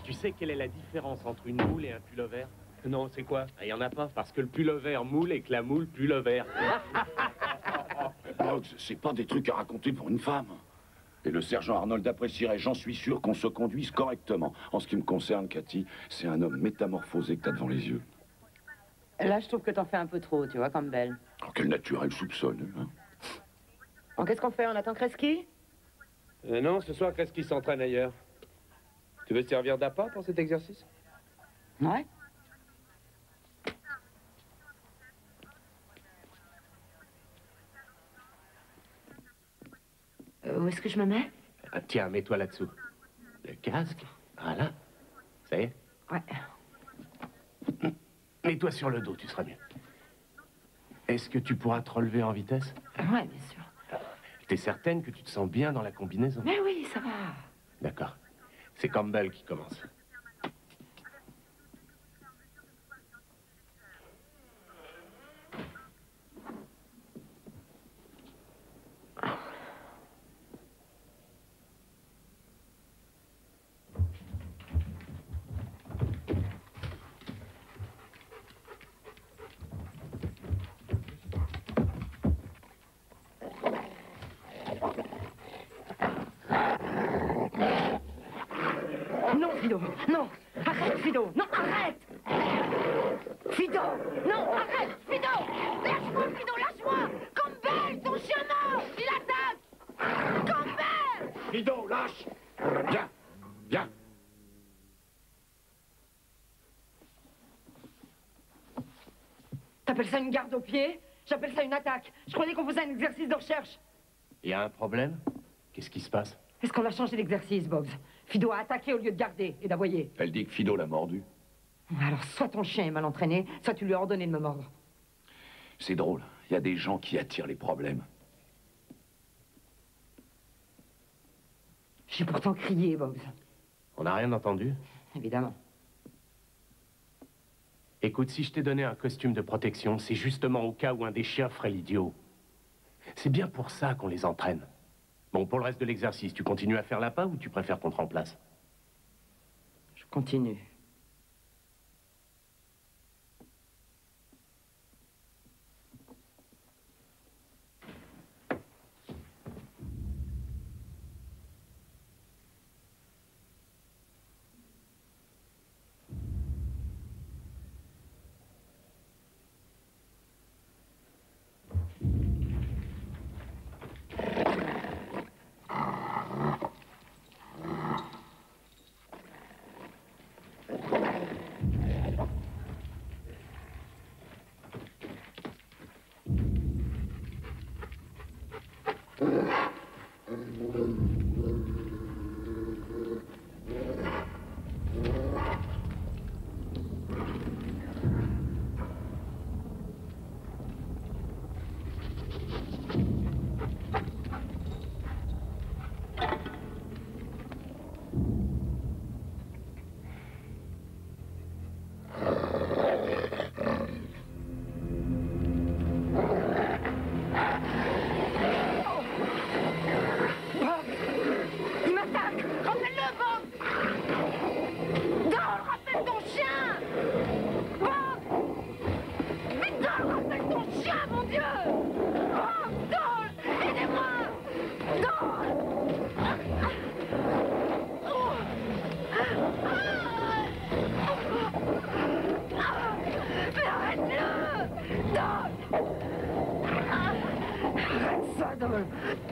Tu sais quelle est la différence entre une moule et un pullover? Non, c'est quoi? Il y en a pas, parce que le pullover moule et que la moule pullover. Boggs, c'est pas des trucs à raconter pour une femme. Et le sergent Arnold apprécierait, j'en suis sûr, qu'on se conduise correctement. En ce qui me concerne, Cathy, c'est un homme métamorphosé que t'as devant les yeux. Là, je trouve que t'en fais un peu trop, tu vois, Campbell. Oh, quel naturel soupçonne, hein? Bon, qu'est-ce qu'on fait? On attend Kreski? Non, ce soir, Kreski s'entraîne ailleurs. Tu veux te servir d'appât pour cet exercice? Ouais. Où est-ce que je me mets? Tiens, mets-toi là-dessous. Le casque, voilà. Ça y est? Ouais. Mets-toi sur le dos, tu seras mieux. Est-ce que tu pourras te relever en vitesse? Ouais, bien sûr. T'es certaine que tu te sens bien dans la combinaison? Mais oui, ça va. D'accord. C'est Campbell qui commence. Non, Fido, non. Arrête, Fido. Non, arrête. Fido, non, arrête, Fido. Lâche-moi, Fido, lâche-moi. Campbell, ton chien mort, il attaque. Campbell. Fido, lâche. Viens, viens. T'appelles ça une garde au pied? J'appelle ça une attaque. Je croyais qu'on faisait un exercice de recherche. Il y a un problème? Qu'est-ce qui se passe? Est-ce qu'on a changé d'exercice, Boggs? Fido a attaqué au lieu de garder et d'aboyer. Elle dit que Fido l'a mordu. Alors, soit ton chien est mal entraîné, soit tu lui as ordonné de me mordre. C'est drôle, il y a des gens qui attirent les problèmes. J'ai pourtant crié, Boggs. On n'a rien entendu? Évidemment. Écoute, si je t'ai donné un costume de protection, c'est justement au cas où un des chiens ferait l'idiot. C'est bien pour ça qu'on les entraîne. Bon, pour le reste de l'exercice, tu continues à faire l'appât ou tu préfères qu'on te remplace? Je continue.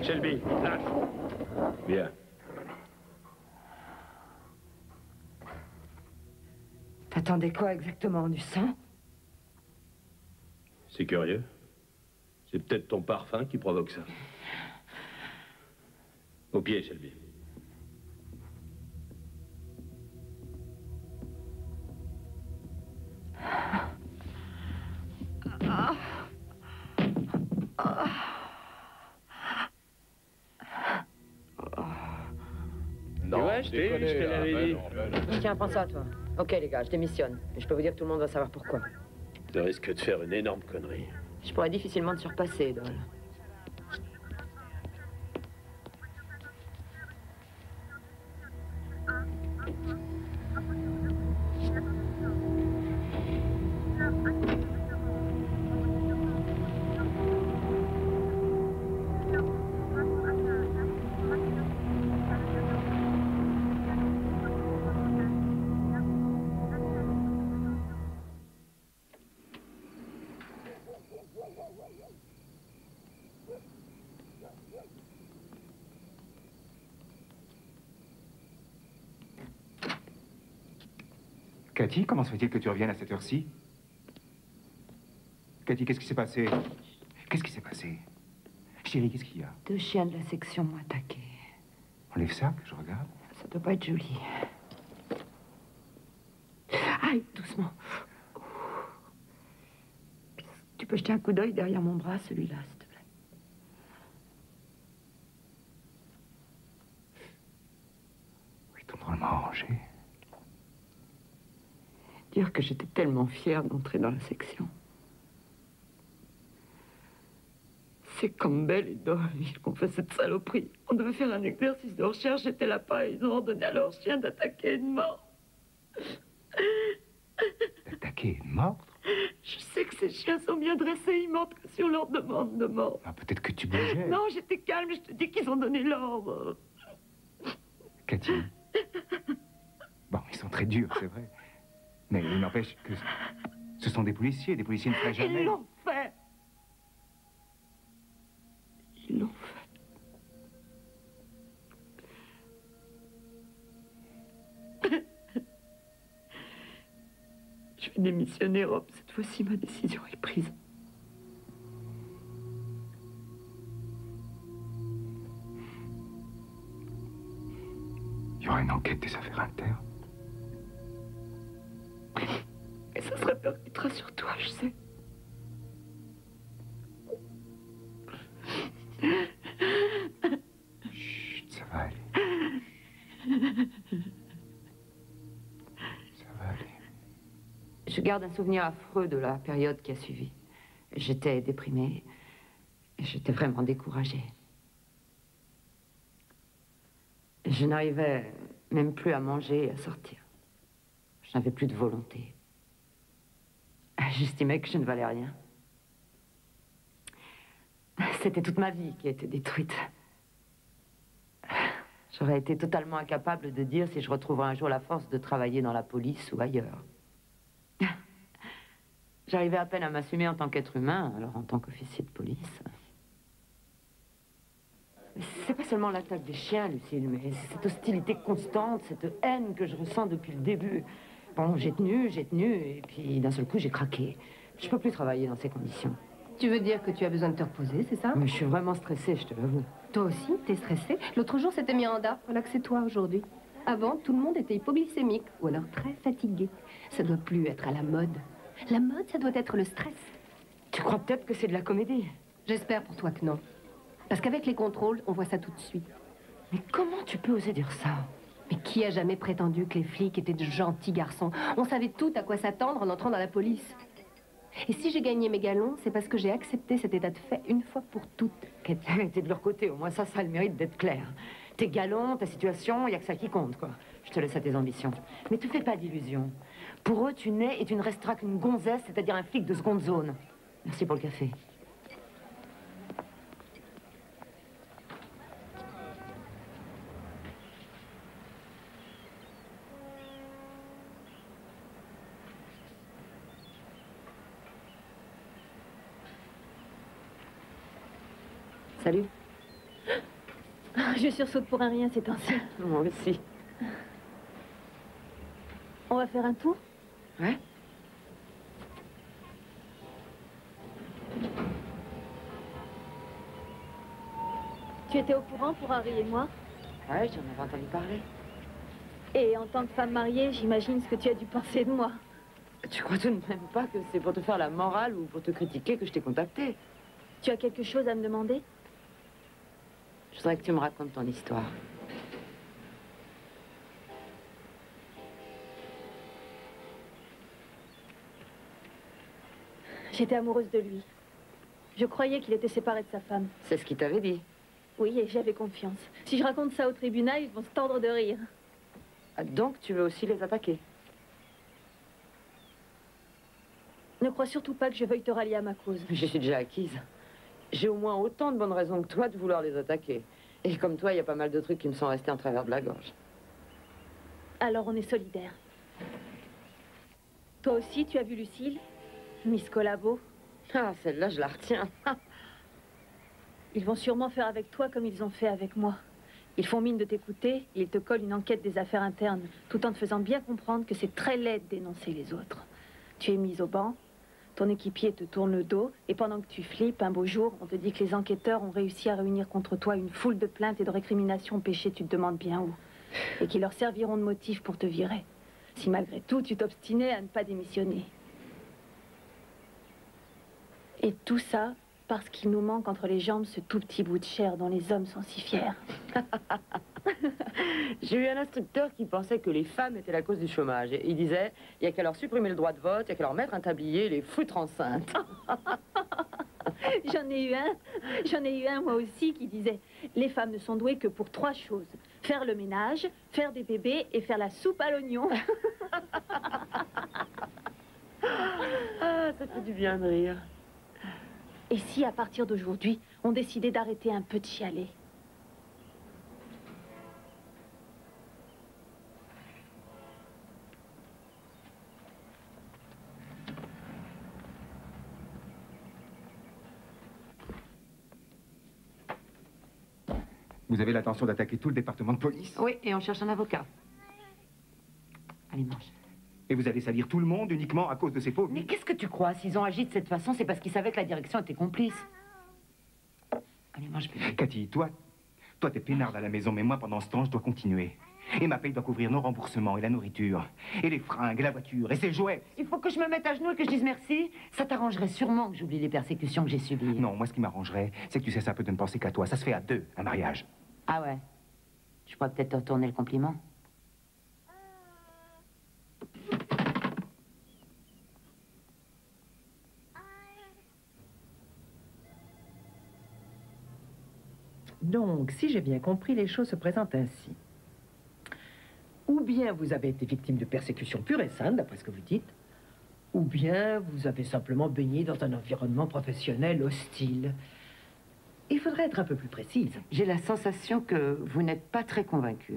Shelby, lâche. Bien. T'attendais quoi exactement? Du sang? C'est curieux. C'est peut-être ton parfum qui provoque ça. Au pied, Shelby. Non, ouais, je te l'avais dit. Tiens, prends ça, toi. Ok, les gars, je démissionne. Et je peux vous dire que tout le monde va savoir pourquoi. Tu risques de faire une énorme connerie. Je pourrais difficilement te surpasser, Doll. Cathy, comment se fait-il que tu reviennes à cette heure-ci? Cathy, qu'est-ce qui s'est passé? Qu'est-ce qui s'est passé? Chérie, qu'est-ce qu'il y a? 2 chiens de la section m'ont attaqué. Enlève ça, que je regarde. Ça doit pas être joli. Aïe, doucement. Tu peux jeter un coup d'œil derrière mon bras, celui-là, s'il te plaît. Oui, tout drôlement rangé. Dire que j'étais tellement fière d'entrer dans la section. C'est Campbell et Doyle qui ont fait cette saloperie. On devait faire un exercice de recherche, j'étais là-bas et ils ont ordonné à leur chien d'attaquer et de mordre. D'attaquer et de mordre? Je sais que ces chiens sont bien dressés, ils mordent que si on leur demande de mordre. Ah, peut-être que tu bougeais. Non, j'étais calme, je te dis qu'ils ont donné l'ordre. Cathy. Bon, ils sont très durs, c'est vrai. Mais il n'empêche que ce sont des policiers ne feraient jamais. Ils l'ont fait. Ils l'ont fait. Je vais démissionner, Rob. Cette fois-ci, ma décision est prise. Il y aura une enquête des affaires internes. Et ça se répercutera sur toi, je sais. Chut, ça va aller. Ça va aller. Je garde un souvenir affreux de la période qui a suivi. J'étais déprimée. Et j'étais vraiment découragée. Je n'arrivais même plus à manger et à sortir. Je n'avais plus de volonté. J'estimais que je ne valais rien. C'était toute ma vie qui était détruite. J'aurais été totalement incapable de dire si je retrouverais un jour la force de travailler dans la police ou ailleurs. J'arrivais à peine à m'assumer en tant qu'être humain, alors en tant qu'officier de police. C'est pas seulement l'attaque des chiens, Lucille, mais c'est cette hostilité constante, cette haine que je ressens depuis le début. Bon, j'ai tenu, et puis d'un seul coup, j'ai craqué. Je peux plus travailler dans ces conditions. Tu veux dire que tu as besoin de te reposer, c'est ça? Mais je suis vraiment stressée, je te l'avoue. Toi aussi, t'es stressée? L'autre jour, c'était Miranda. Voilà que c'est toi aujourd'hui. Avant, tout le monde était hypoglycémique ou alors très fatigué. Ça doit plus être à la mode. La mode, ça doit être le stress. Tu crois peut-être que c'est de la comédie? J'espère pour toi que non. Parce qu'avec les contrôles, on voit ça tout de suite. Mais comment tu peux oser dire ça? Mais qui a jamais prétendu que les flics étaient de gentils garçons? On savait tout à quoi s'attendre en entrant dans la police. Et si j'ai gagné mes galons, c'est parce que j'ai accepté cet état de fait une fois pour toutes. T'es de leur côté, au moins ça a le mérite d'être clair. Tes galons, ta situation, il n'y a que ça qui compte, quoi. Je te laisse à tes ambitions. Mais te fais pas d'illusions. Pour eux, tu n'es et tu ne resteras qu'une gonzesse, c'est-à-dire un flic de seconde zone. Merci pour le café. Salut. Je sursaute pour un rien ces temps-ci. Moi aussi. On va faire un tour? Ouais. Tu étais au courant pour Harry et moi? Ouais, j'en avais entendu parler. Et en tant que femme mariée, j'imagine ce que tu as dû penser de moi. Tu crois tout de même pas que c'est pour te faire la morale ou pour te critiquer que je t'ai contacté? Tu as quelque chose à me demander? Je voudrais que tu me racontes ton histoire. J'étais amoureuse de lui. Je croyais qu'il était séparé de sa femme. C'est ce qu'il t'avait dit? Oui, et j'avais confiance. Si je raconte ça au tribunal, ils vont se tordre de rire. Ah, donc tu veux aussi les attaquer? Ne crois surtout pas que je veuille te rallier à ma cause. Je suis déjà acquise. J'ai au moins autant de bonnes raisons que toi de vouloir les attaquer. Et comme toi, il y a pas mal de trucs qui me sont restés en travers de la gorge. Alors on est solidaires. Toi aussi, tu as vu Lucille? Miss Collabo? Ah, celle-là, je la retiens. Ils vont sûrement faire avec toi comme ils ont fait avec moi. Ils font mine de t'écouter et ils te collent une enquête des affaires internes, tout en te faisant bien comprendre que c'est très laid de dénoncer les autres. Tu es mise au banc, ton équipier te tourne le dos, et pendant que tu flippes, un beau jour, on te dit que les enquêteurs ont réussi à réunir contre toi une foule de plaintes et de récriminations péchées, tu te demandes bien où. Et qui leur serviront de motif pour te virer. Si malgré tout, tu t'obstinais à ne pas démissionner. Et tout ça parce qu'il nous manque entre les jambes ce tout petit bout de chair dont les hommes sont si fiers. J'ai eu un instructeur qui pensait que les femmes étaient la cause du chômage. Et il disait, il n'y a qu'à leur supprimer le droit de vote, il n'y a qu'à leur mettre un tablier et les foutre enceintes. J'en ai eu un moi aussi qui disait, les femmes ne sont douées que pour 3 choses. Faire le ménage, faire des bébés et faire la soupe à l'oignon. Ah, ça fait du bien de rire. Et si, à partir d'aujourd'hui, on décidait d'arrêter un peu de chialer? Vous avez l'intention d'attaquer tout le département de police? Oui, et on cherche un avocat. Allez, mange. Et vous allez salir tout le monde uniquement à cause de ces pauvres? Mais qu'est-ce que tu crois? S'ils ont agi de cette façon, c'est parce qu'ils savaient que la direction était complice. Allez, mange, bébé. Cathy, toi t'es peinarde à la maison, mais moi, pendant ce temps, je dois continuer. Et ma paye doit couvrir nos remboursements et la nourriture, et les fringues, et la voiture, et ses jouets. Il faut que je me mette à genoux et que je dise merci. Ça t'arrangerait sûrement que j'oublie les persécutions que j'ai subies. Non, moi, ce qui m'arrangerait, c'est que tu cesses un peu de ne penser qu'à toi. Ça se fait à 2, un mariage. Ah ouais? Je pourrais peut-être te retourner le compliment. Donc, si j'ai bien compris, les choses se présentent ainsi. Ou bien vous avez été victime de persécutions pure et simple, d'après ce que vous dites, ou bien vous avez simplement baigné dans un environnement professionnel hostile. Il faudrait être un peu plus précise. J'ai la sensation que vous n'êtes pas très convaincu.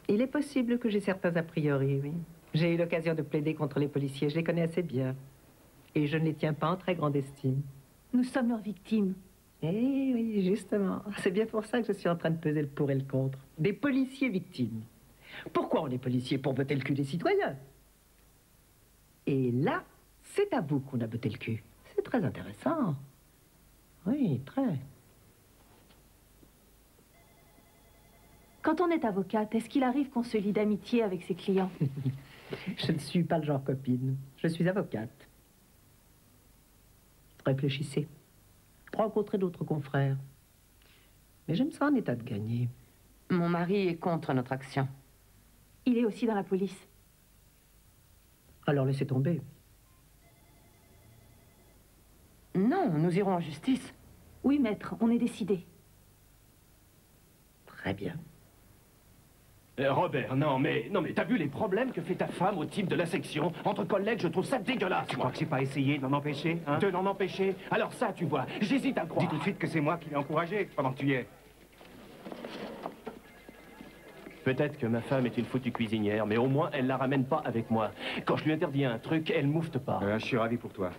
Il est possible que j'ai certains a priori, oui. J'ai eu l'occasion de plaider contre les policiers, je les connais assez bien. Et je ne les tiens pas en très grande estime. Nous sommes leurs victimes. Eh oui, justement. C'est bien pour ça que je suis en train de peser le pour et le contre. Des policiers victimes. Pourquoi on est policiers? Pour botter le cul des citoyens. Et là, c'est à vous qu'on a botté le cul. C'est très intéressant. Oui, très. Quand on est avocate, est-ce qu'il arrive qu'on se lie d'amitié avec ses clients? Je ne suis pas le genre copine. Je suis avocate. Réfléchissez. Rencontrer d'autres confrères. Mais je me sens en état de gagner. Mon mari est contre notre action. Il est aussi dans la police. Alors laissez tomber. Non, nous irons en justice. Oui, maître, on est décidé. Très bien. Robert, non mais t'as vu les problèmes que fait ta femme au type de la section? Entre collègues, je trouve ça dégueulasse. Tu crois que j'ai pas essayé de l'en empêcher, hein? De l'en empêcher? Alors ça, tu vois, j'hésite à le croire. Dis tout de suite que c'est moi qui l'ai encouragé pendant que tu y es. Peut-être que ma femme est une foutue cuisinière, mais au moins, elle la ramène pas avec moi. Quand je lui interdis un truc, elle moufte pas. Je suis ravi pour toi.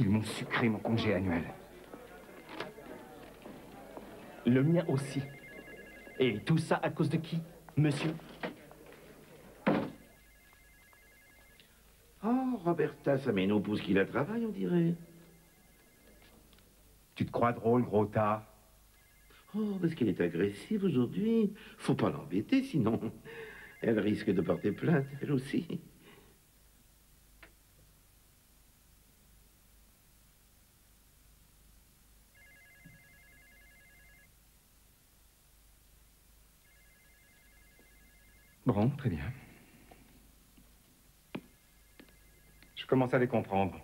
Ils m'ont sucré mon congé annuel. Le mien aussi. Et tout ça à cause de qui, monsieur? Oh, Roberta, ça met nos pouces qui la travaillent, on dirait. Tu te crois drôle, gros tas? Oh, parce qu'elle est agressive aujourd'hui. Faut pas l'embêter, sinon elle risque de porter plainte, elle aussi. Bon, très bien. Je commence à les comprendre.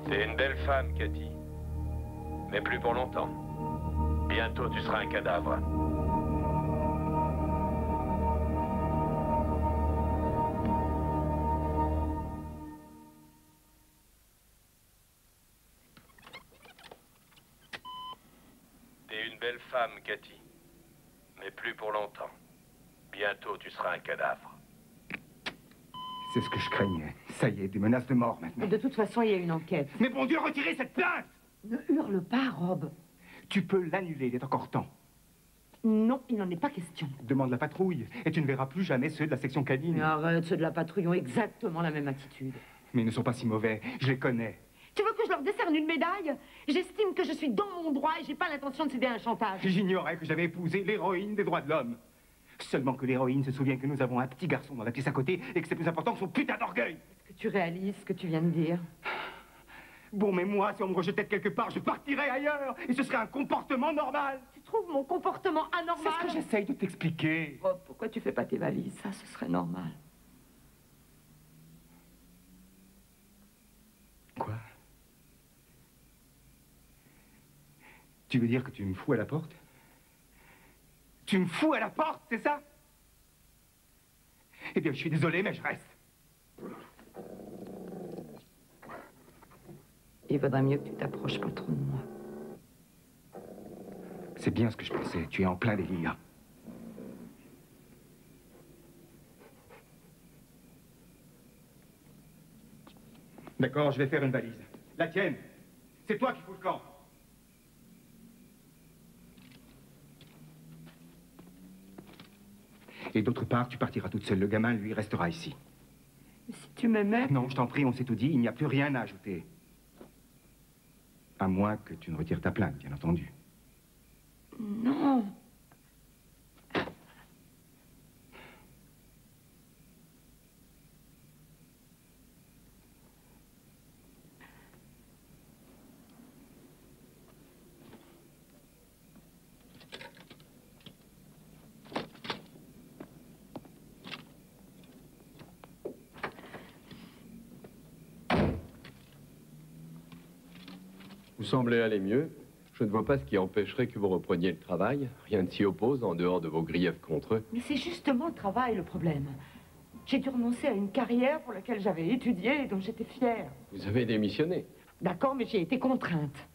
T'es une belle femme, Cathy. Mais plus pour longtemps. Bientôt, tu seras un cadavre. T'es une belle femme, Cathy. Mais plus pour longtemps. Bientôt, tu seras un cadavre. C'est ce que je craignais. Ça y est, des menaces de mort maintenant. De toute façon, il y a une enquête. Mais bon Dieu, retirez cette plainte! Ne hurle pas, Rob. Tu peux l'annuler, il est encore temps. Non, il n'en est pas question. Demande la patrouille, et tu ne verras plus jamais ceux de la section cabine. Mais arrête, ceux de la patrouille ont exactement la même attitude. Mais ils ne sont pas si mauvais, je les connais. Tu veux que je leur décerne une médaille? J'estime que je suis dans mon droit et j'ai pas l'intention de céder à un chantage. J'ignorais que j'avais épousé l'héroïne des droits de l'homme. Seulement que l'héroïne se souvient que nous avons un petit garçon dans la pièce à côté et que c'est plus important que son putain d'orgueil. Est-ce que tu réalises ce que tu viens de dire? Bon, mais moi, si on me rejetait de quelque part, je partirais ailleurs et ce serait un comportement normal. Tu trouves mon comportement anormal? C'est ce que j'essaye de t'expliquer. Rob, pourquoi tu fais pas tes valises? Ça, ce serait normal. Quoi? Tu veux dire que tu me fous à la porte? Tu me fous à la porte, c'est ça? Eh bien, je suis désolé, mais je reste. Il vaudrait mieux que tu t'approches pas trop de moi. C'est bien ce que je pensais. Tu es en plein délire. D'accord, je vais faire une valise. La tienne. C'est toi qui fous le camp. Et d'autre part, tu partiras toute seule. Le gamin, lui, restera ici. Mais si tu m'aimais... Non, je t'en prie, on s'est tout dit. Il n'y a plus rien à ajouter. À moins que tu ne retires ta plainte, bien entendu. Non. Vous semblez aller mieux. Je ne vois pas ce qui empêcherait que vous repreniez le travail. Rien ne s'y oppose en dehors de vos griefs contre eux. Mais c'est justement le travail, le problème. J'ai dû renoncer à une carrière pour laquelle j'avais étudié et dont j'étais fière. Vous avez démissionné. D'accord, mais j'ai été contrainte.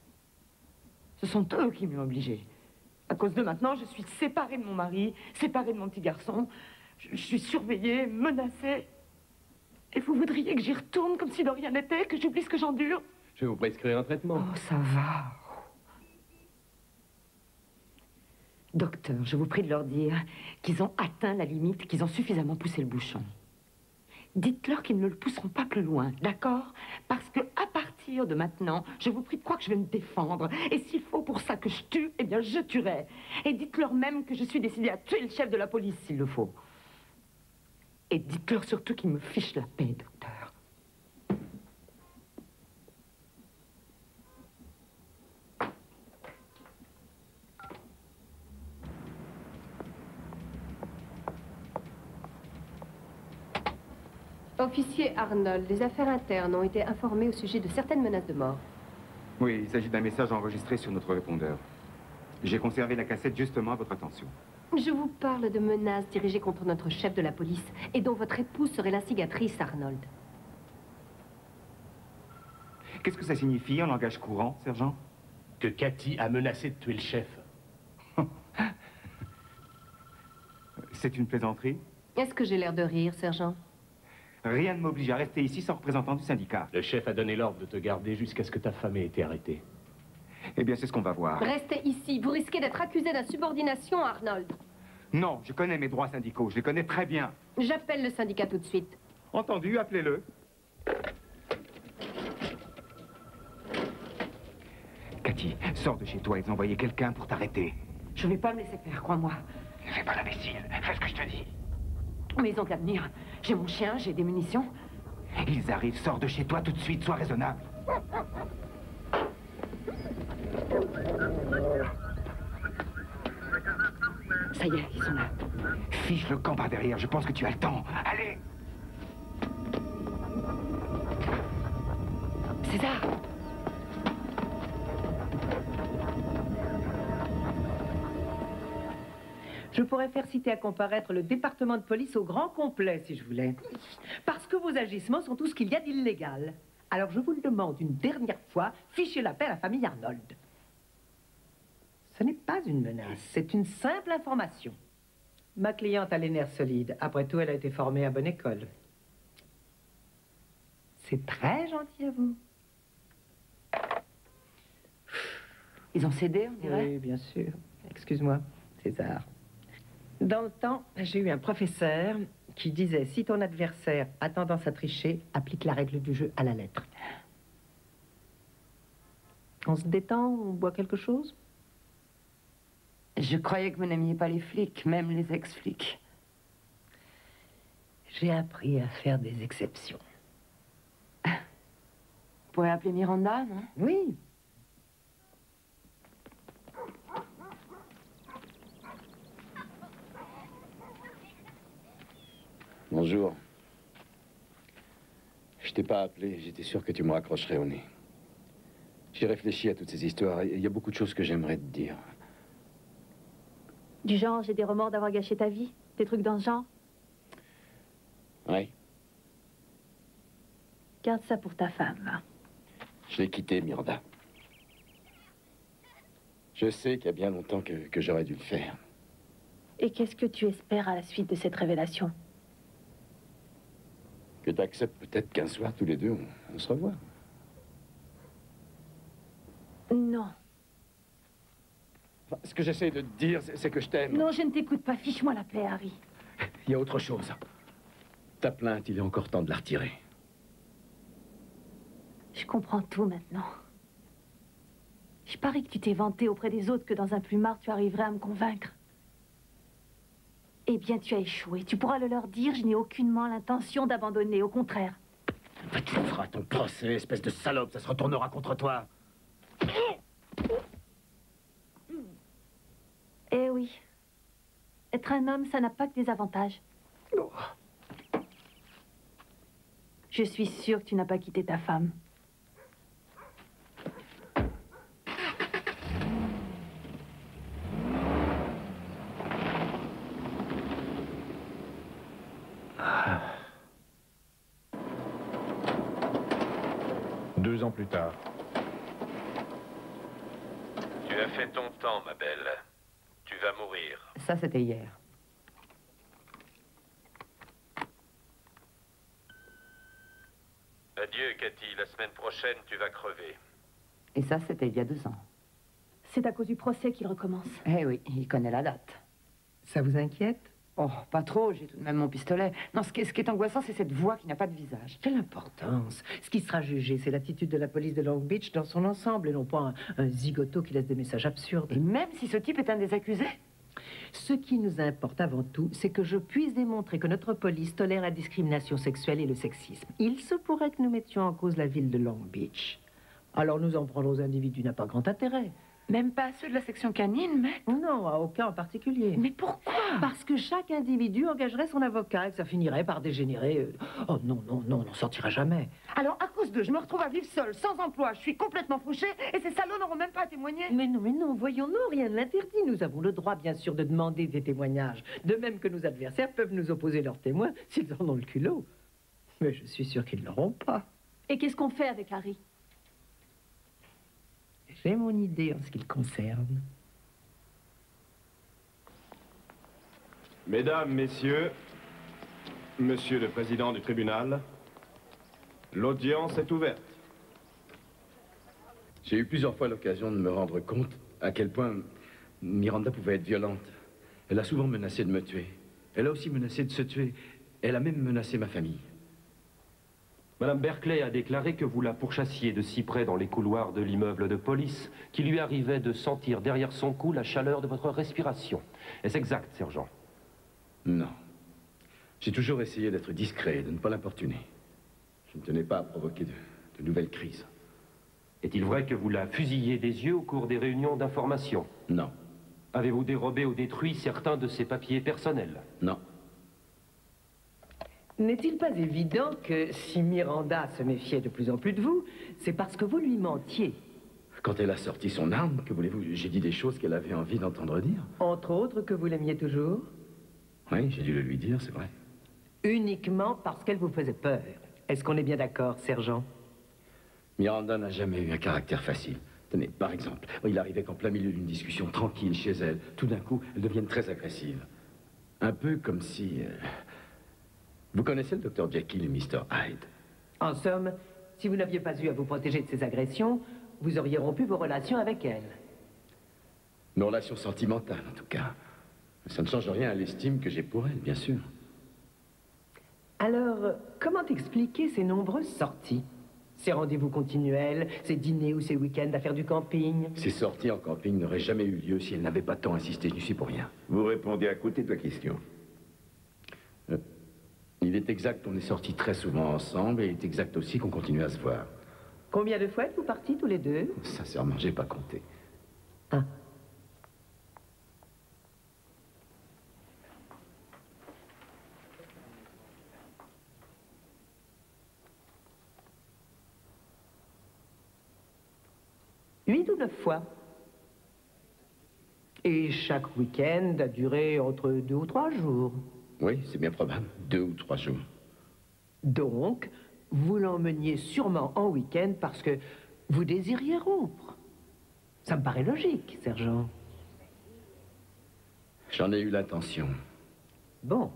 Ce sont eux qui m'ont obligée. À cause de maintenant, je suis séparée de mon mari, séparée de mon petit garçon. Je suis surveillée, menacée. Et vous voudriez que j'y retourne comme si de rien n'était, que j'oublie ce que j'endure? Je vais vous prescrire un traitement. Oh, ça va. Docteur, je vous prie de leur dire qu'ils ont atteint la limite, qu'ils ont suffisamment poussé le bouchon. Dites-leur qu'ils ne le pousseront pas plus loin, d'accord? Parce que à partir de maintenant, je vous prie de croire que je vais me défendre. Et s'il faut pour ça que je tue, eh bien je tuerai. Et dites-leur même que je suis décidée à tuer le chef de la police s'il le faut. Et dites-leur surtout qu'ils me fichent la paix, docteur. Officier Arnold, les affaires internes ont été informées au sujet de certaines menaces de mort. Oui, il s'agit d'un message enregistré sur notre répondeur. J'ai conservé la cassette justement à votre attention. Je vous parle de menaces dirigées contre notre chef de la police et dont votre épouse serait l'instigatrice, Arnold. Qu'est-ce que ça signifie en langage courant, sergent? Que Cathy a menacé de tuer le chef. C'est une plaisanterie? Est-ce que j'ai l'air de rire, sergent? Rien ne m'oblige à rester ici sans représentant du syndicat. Le chef a donné l'ordre de te garder jusqu'à ce que ta femme ait été arrêtée. Eh bien, c'est ce qu'on va voir. Restez ici. Vous risquez d'être accusé d'insubordination, Arnold. Non, je connais mes droits syndicaux. Je les connais très bien. J'appelle le syndicat tout de suite. Entendu, appelez-le. Cathy, sors de chez toi. Ils ont envoyé quelqu'un pour t'arrêter. Je vais pas me laisser faire, crois-moi. Ne fais pas l'imbécile. Fais ce que je te dis. Mais ils ont qu'à venir. J'ai mon chien, j'ai des munitions. Ils arrivent. Sors de chez toi tout de suite. Sois raisonnable. Ça y est, ils sont là. Fiche le camp par derrière. Je pense que tu as le temps. Allez! César! Je pourrais faire citer à comparaître le département de police au grand complet, si je voulais. Parce que vos agissements sont tout ce qu'il y a d'illégal. Alors je vous le demande une dernière fois, fichez la paix à la famille Arnold. Ce n'est pas une menace, c'est une simple information. Ma cliente a les nerfs solides. Après tout, elle a été formée à bonne école. C'est très gentil à vous. Ils ont cédé, on dirait? Oui, bien sûr. Excuse-moi, César. Dans le temps, j'ai eu un professeur qui disait « Si ton adversaire a tendance à tricher, applique la règle du jeu à la lettre. » On se détend, on boit quelque chose? Je croyais que vous n'aimiez pas les flics, même les ex-flics. J'ai appris à faire des exceptions. Vous pourrez appeler Miranda, non? Oui. Bonjour. Je t'ai pas appelé, j'étais sûr que tu me raccrocherais au nez. J'ai réfléchi à toutes ces histoires et il y a beaucoup de choses que j'aimerais te dire. Du genre, j'ai des remords d'avoir gâché ta vie? Des trucs dans ce genre? Oui. Garde ça pour ta femme, va. Je l'ai quitté, Miranda. Je sais qu'il y a bien longtemps que j'aurais dû le faire. Et qu'est-ce que tu espères à la suite de cette révélation? Que tu acceptes peut-être qu'un soir, tous les deux, on se revoit. Non. Enfin, ce que j'essaie de te dire, c'est que je t'aime. Non, je ne t'écoute pas. Fiche-moi la paix, Harry. Il y a autre chose. Ta plainte, il est encore temps de la retirer. Je comprends tout maintenant. Je parie que tu t'es vanté auprès des autres que dans un plumard, tu arriverais à me convaincre. Eh bien, tu as échoué. Tu pourras le leur dire, je n'ai aucunement l'intention d'abandonner, au contraire. Tu feras ton procès, espèce de salope, ça se retournera contre toi. Eh oui. Être un homme, ça n'a pas que des avantages. Je suis sûre que tu n'as pas quitté ta femme. Deux ans plus tard. Tu as fait ton temps, ma belle. Tu vas mourir. Ça, c'était hier. Adieu, Cathy. La semaine prochaine, tu vas crever. Et ça, c'était il y a 2 ans. C'est à cause du procès qu'il recommence. Eh oui, il connaît la date. Ça vous inquiète? Oh, pas trop, j'ai tout de même mon pistolet. Non, ce qui est angoissant, c'est cette voix qui n'a pas de visage. Quelle importance? Ce qui sera jugé, c'est l'attitude de la police de Long Beach dans son ensemble, et non pas un zigoto qui laisse des messages absurdes. Et même si ce type est un des accusés? Ce qui nous importe avant tout, c'est que je puisse démontrer que notre police tolère la discrimination sexuelle et le sexisme. Il se pourrait que nous mettions en cause la ville de Long Beach. Alors nous en prendrons aux individus n'a pas grand intérêt. Même pas ceux de la section canine, maître? Non, à aucun en particulier. Mais pourquoi? Parce que chaque individu engagerait son avocat et que ça finirait par dégénérer. Oh non, non, non, on n'en sortira jamais. Alors, à cause d'eux, je me retrouve à vivre seule, sans emploi, je suis complètement fauchée, et ces salauds n'auront même pas à témoigner. Mais non, voyons-nous, rien ne l'interdit. Nous avons le droit, bien sûr, de demander des témoignages. De même que nos adversaires peuvent nous opposer leurs témoins s'ils en ont le culot. Mais je suis sûr qu'ils ne l'auront pas. Et qu'est-ce qu'on fait avec Harry? J'ai mon idée en ce qui le concerne. Mesdames, Messieurs, Monsieur le Président du tribunal, l'audience est ouverte. J'ai eu plusieurs fois l'occasion de me rendre compte à quel point Miranda pouvait être violente. Elle a souvent menacé de me tuer. Elle a aussi menacé de se tuer. Elle a même menacé ma famille. Madame Berkeley a déclaré que vous la pourchassiez de si près dans les couloirs de l'immeuble de police qu'il lui arrivait de sentir derrière son cou la chaleur de votre respiration. Est-ce exact, sergent? Non. J'ai toujours essayé d'être discret et de ne pas l'importuner. Je ne tenais pas à provoquer de nouvelles crises. Est-il vrai que vous la fusillez des yeux au cours des réunions d'information? Non. Avez-vous dérobé ou détruit certains de ses papiers personnels? Non. N'est-il pas évident que si Miranda se méfiait de plus en plus de vous, c'est parce que vous lui mentiez? Quand elle a sorti son arme, que voulez-vous, j'ai dit des choses qu'elle avait envie d'entendre dire. Entre autres que vous l'aimiez toujours? Oui, j'ai dû le lui dire, c'est vrai. Uniquement parce qu'elle vous faisait peur. Est-ce qu'on est bien d'accord, sergent? Miranda n'a jamais eu un caractère facile. Tenez, par exemple, il arrivait qu'en plein milieu d'une discussion tranquille chez elle, tout d'un coup, elle devienne très agressive. Un peu comme si... Vous connaissez le Dr. Jekyll et Mr. Hyde? En somme, si vous n'aviez pas eu à vous protéger de ses agressions, vous auriez rompu vos relations avec elle. Nos relations sentimentales, en tout cas. Ça ne change rien à l'estime que j'ai pour elle, bien sûr. Alors, comment expliquer ces nombreuses sorties? Ces rendez-vous continuels, ces dîners ou ces week-ends à faire du camping? Ces sorties en camping n'auraient jamais eu lieu si elle n'avait pas tant insisté, je n'y suis pour rien. Vous répondez à côté de la question. Il est exact qu'on est sortis très souvent ensemble et il est exact aussi qu'on continue à se voir. Combien de fois êtes-vous partis tous les deux? Sincèrement, j'ai pas compté. Ah. Huit ou 9 fois. Et chaque week-end a duré entre 2 ou 3 jours. Oui, c'est bien probable. 2 ou 3 jours. Donc, vous l'emmeniez sûrement en week-end parce que vous désiriez rompre. Ça me paraît logique, sergent. J'en ai eu l'intention. Bon.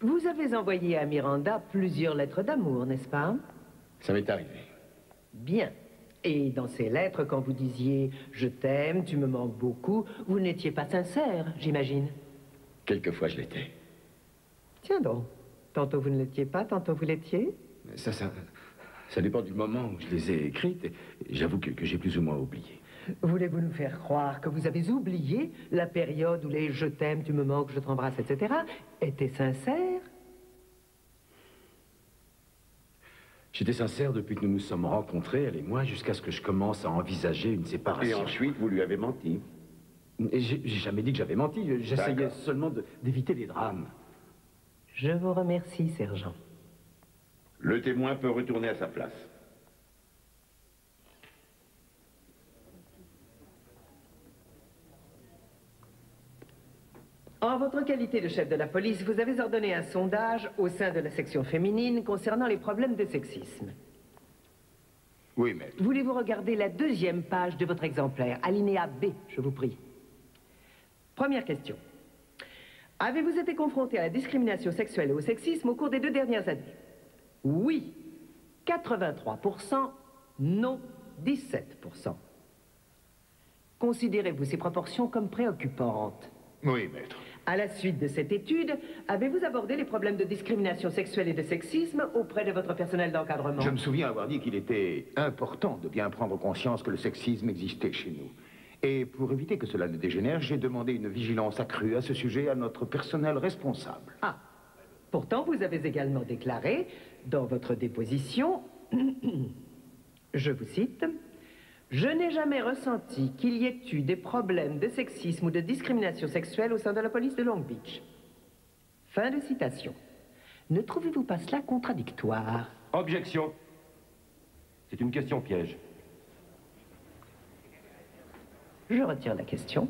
Vous avez envoyé à Miranda plusieurs lettres d'amour, n'est-ce pas? Ça m'est arrivé. Bien. Et dans ces lettres, quand vous disiez « je t'aime, tu me manques beaucoup », vous n'étiez pas sincère, j'imagine. Quelquefois, je l'étais. Tiens donc. Tantôt vous ne l'étiez pas, tantôt vous l'étiez? Ça dépend du moment où je les ai écrites. Et j'avoue que j'ai plus ou moins oublié. Voulez-vous nous faire croire que vous avez oublié la période où les « je t'aime, tu me manques, je t'embrasse », etc. étaient sincères? J'étais sincère depuis que nous nous sommes rencontrés, elle et moi, jusqu'à ce que je commence à envisager une séparation. Et ensuite, vous lui avez menti? J'ai jamais dit que j'avais menti. J'essayais seulement d'éviter les drames. Je vous remercie, sergent. Le témoin peut retourner à sa place. En votre qualité de chef de la police, vous avez ordonné un sondage au sein de la section féminine concernant les problèmes de sexisme. Oui, maître. Voulez-vous regarder la 2e page de votre exemplaire, alinéa B, je vous prie. Première question. Avez-vous été confronté à la discrimination sexuelle et au sexisme au cours des 2 dernières années? Oui, 83%, non, 17%. Considérez-vous ces proportions comme préoccupantes? Oui, maître. À la suite de cette étude, avez-vous abordé les problèmes de discrimination sexuelle et de sexisme auprès de votre personnel d'encadrement? Je me souviens avoir dit qu'il était important de bien prendre conscience que le sexisme existait chez nous. Et pour éviter que cela ne dégénère, j'ai demandé une vigilance accrue à ce sujet à notre personnel responsable. Ah, pourtant vous avez également déclaré, dans votre déposition, je vous cite, Je n'ai jamais ressenti qu'il y ait eu des problèmes de sexisme ou de discrimination sexuelle au sein de la police de Long Beach. Fin de citation. Ne trouvez-vous pas cela contradictoire? Objection. C'est une question piège. Je retire la question.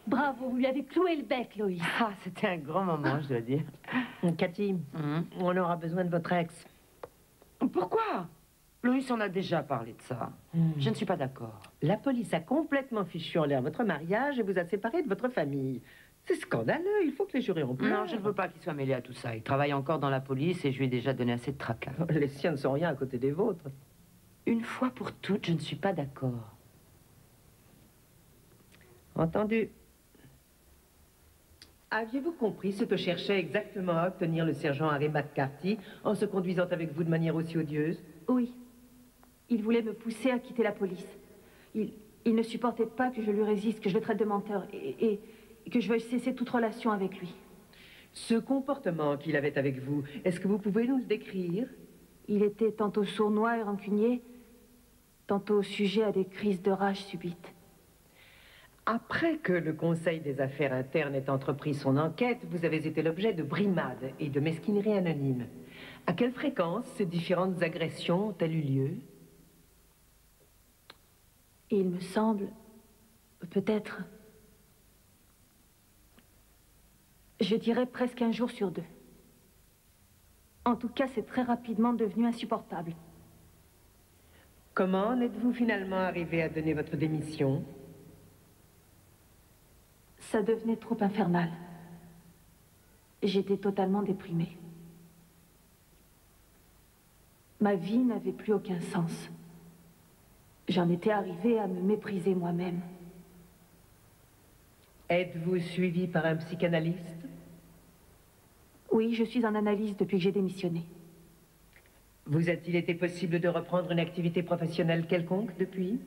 Bravo, vous lui avez cloué le bec, Loïs. Ah, c'était un grand moment, je dois dire. Cathy, on aura besoin de votre ex. Pourquoi? Loïs, on a déjà parlé de ça. Je ne suis pas d'accord. La police a complètement fichu en l'air votre mariage et vous a séparé de votre famille. C'est scandaleux, il faut que les jurés en pleurent. Non, je ne veux pas qu'il soit mêlé à tout ça. Il travaille encore dans la police et je lui ai déjà donné assez de tracas. Les siens ne sont rien à côté des vôtres. Une fois pour toutes, je ne suis pas d'accord. Entendu. Aviez-vous compris ce que cherchait exactement à obtenir le sergent Harry McCarthy en se conduisant avec vous de manière aussi odieuse? Oui. Il voulait me pousser à quitter la police. Il ne supportait pas que je lui résiste, que je le traite de menteur et que je veuille cesser toute relation avec lui. Ce comportement qu'il avait avec vous, est-ce que vous pouvez nous le décrire? Il était tantôt sournois et rancunier, tantôt sujet à des crises de rage subites. Après que le Conseil des affaires internes ait entrepris son enquête, vous avez été l'objet de brimades et de mesquineries anonymes. À quelle fréquence ces différentes agressions ont-elles eu lieu? Et il me semble, peut-être, je dirais presque un jour sur deux. En tout cas, c'est très rapidement devenu insupportable. Comment en êtes-vous finalement arrivé à donner votre démission? Ça devenait trop infernal. J'étais totalement déprimée. Ma vie n'avait plus aucun sens. J'en étais arrivée à me mépriser moi-même. Êtes-vous suivi par un psychanalyste? Oui, je suis en analyse depuis que j'ai démissionné. Vous a-t-il été possible de reprendre une activité professionnelle quelconque depuis?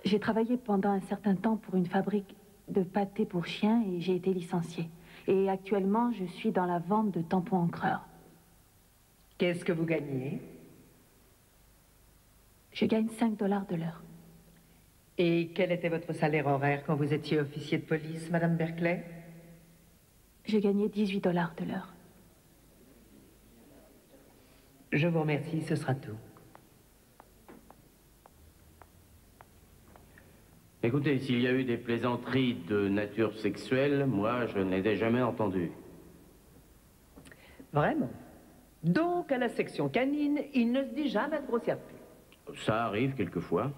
J'ai travaillé pendant un certain temps pour une fabrique de pâté pour chiens et j'ai été licenciée. Et actuellement, je suis dans la vente de tampons encreurs. Qu'est-ce que vous gagnez? Je gagne 5 $ de l'heure. Et quel était votre salaire horaire quand vous étiez officier de police, Madame Berkeley? Je gagnais 18 $ de l'heure. Je vous remercie, ce sera tout. Écoutez, s'il y a eu des plaisanteries de nature sexuelle, moi, je ne les ai jamais entendues. Vraiment? Donc, à la section canine, il ne se dit jamais de grossièreté. Ça arrive quelquefois.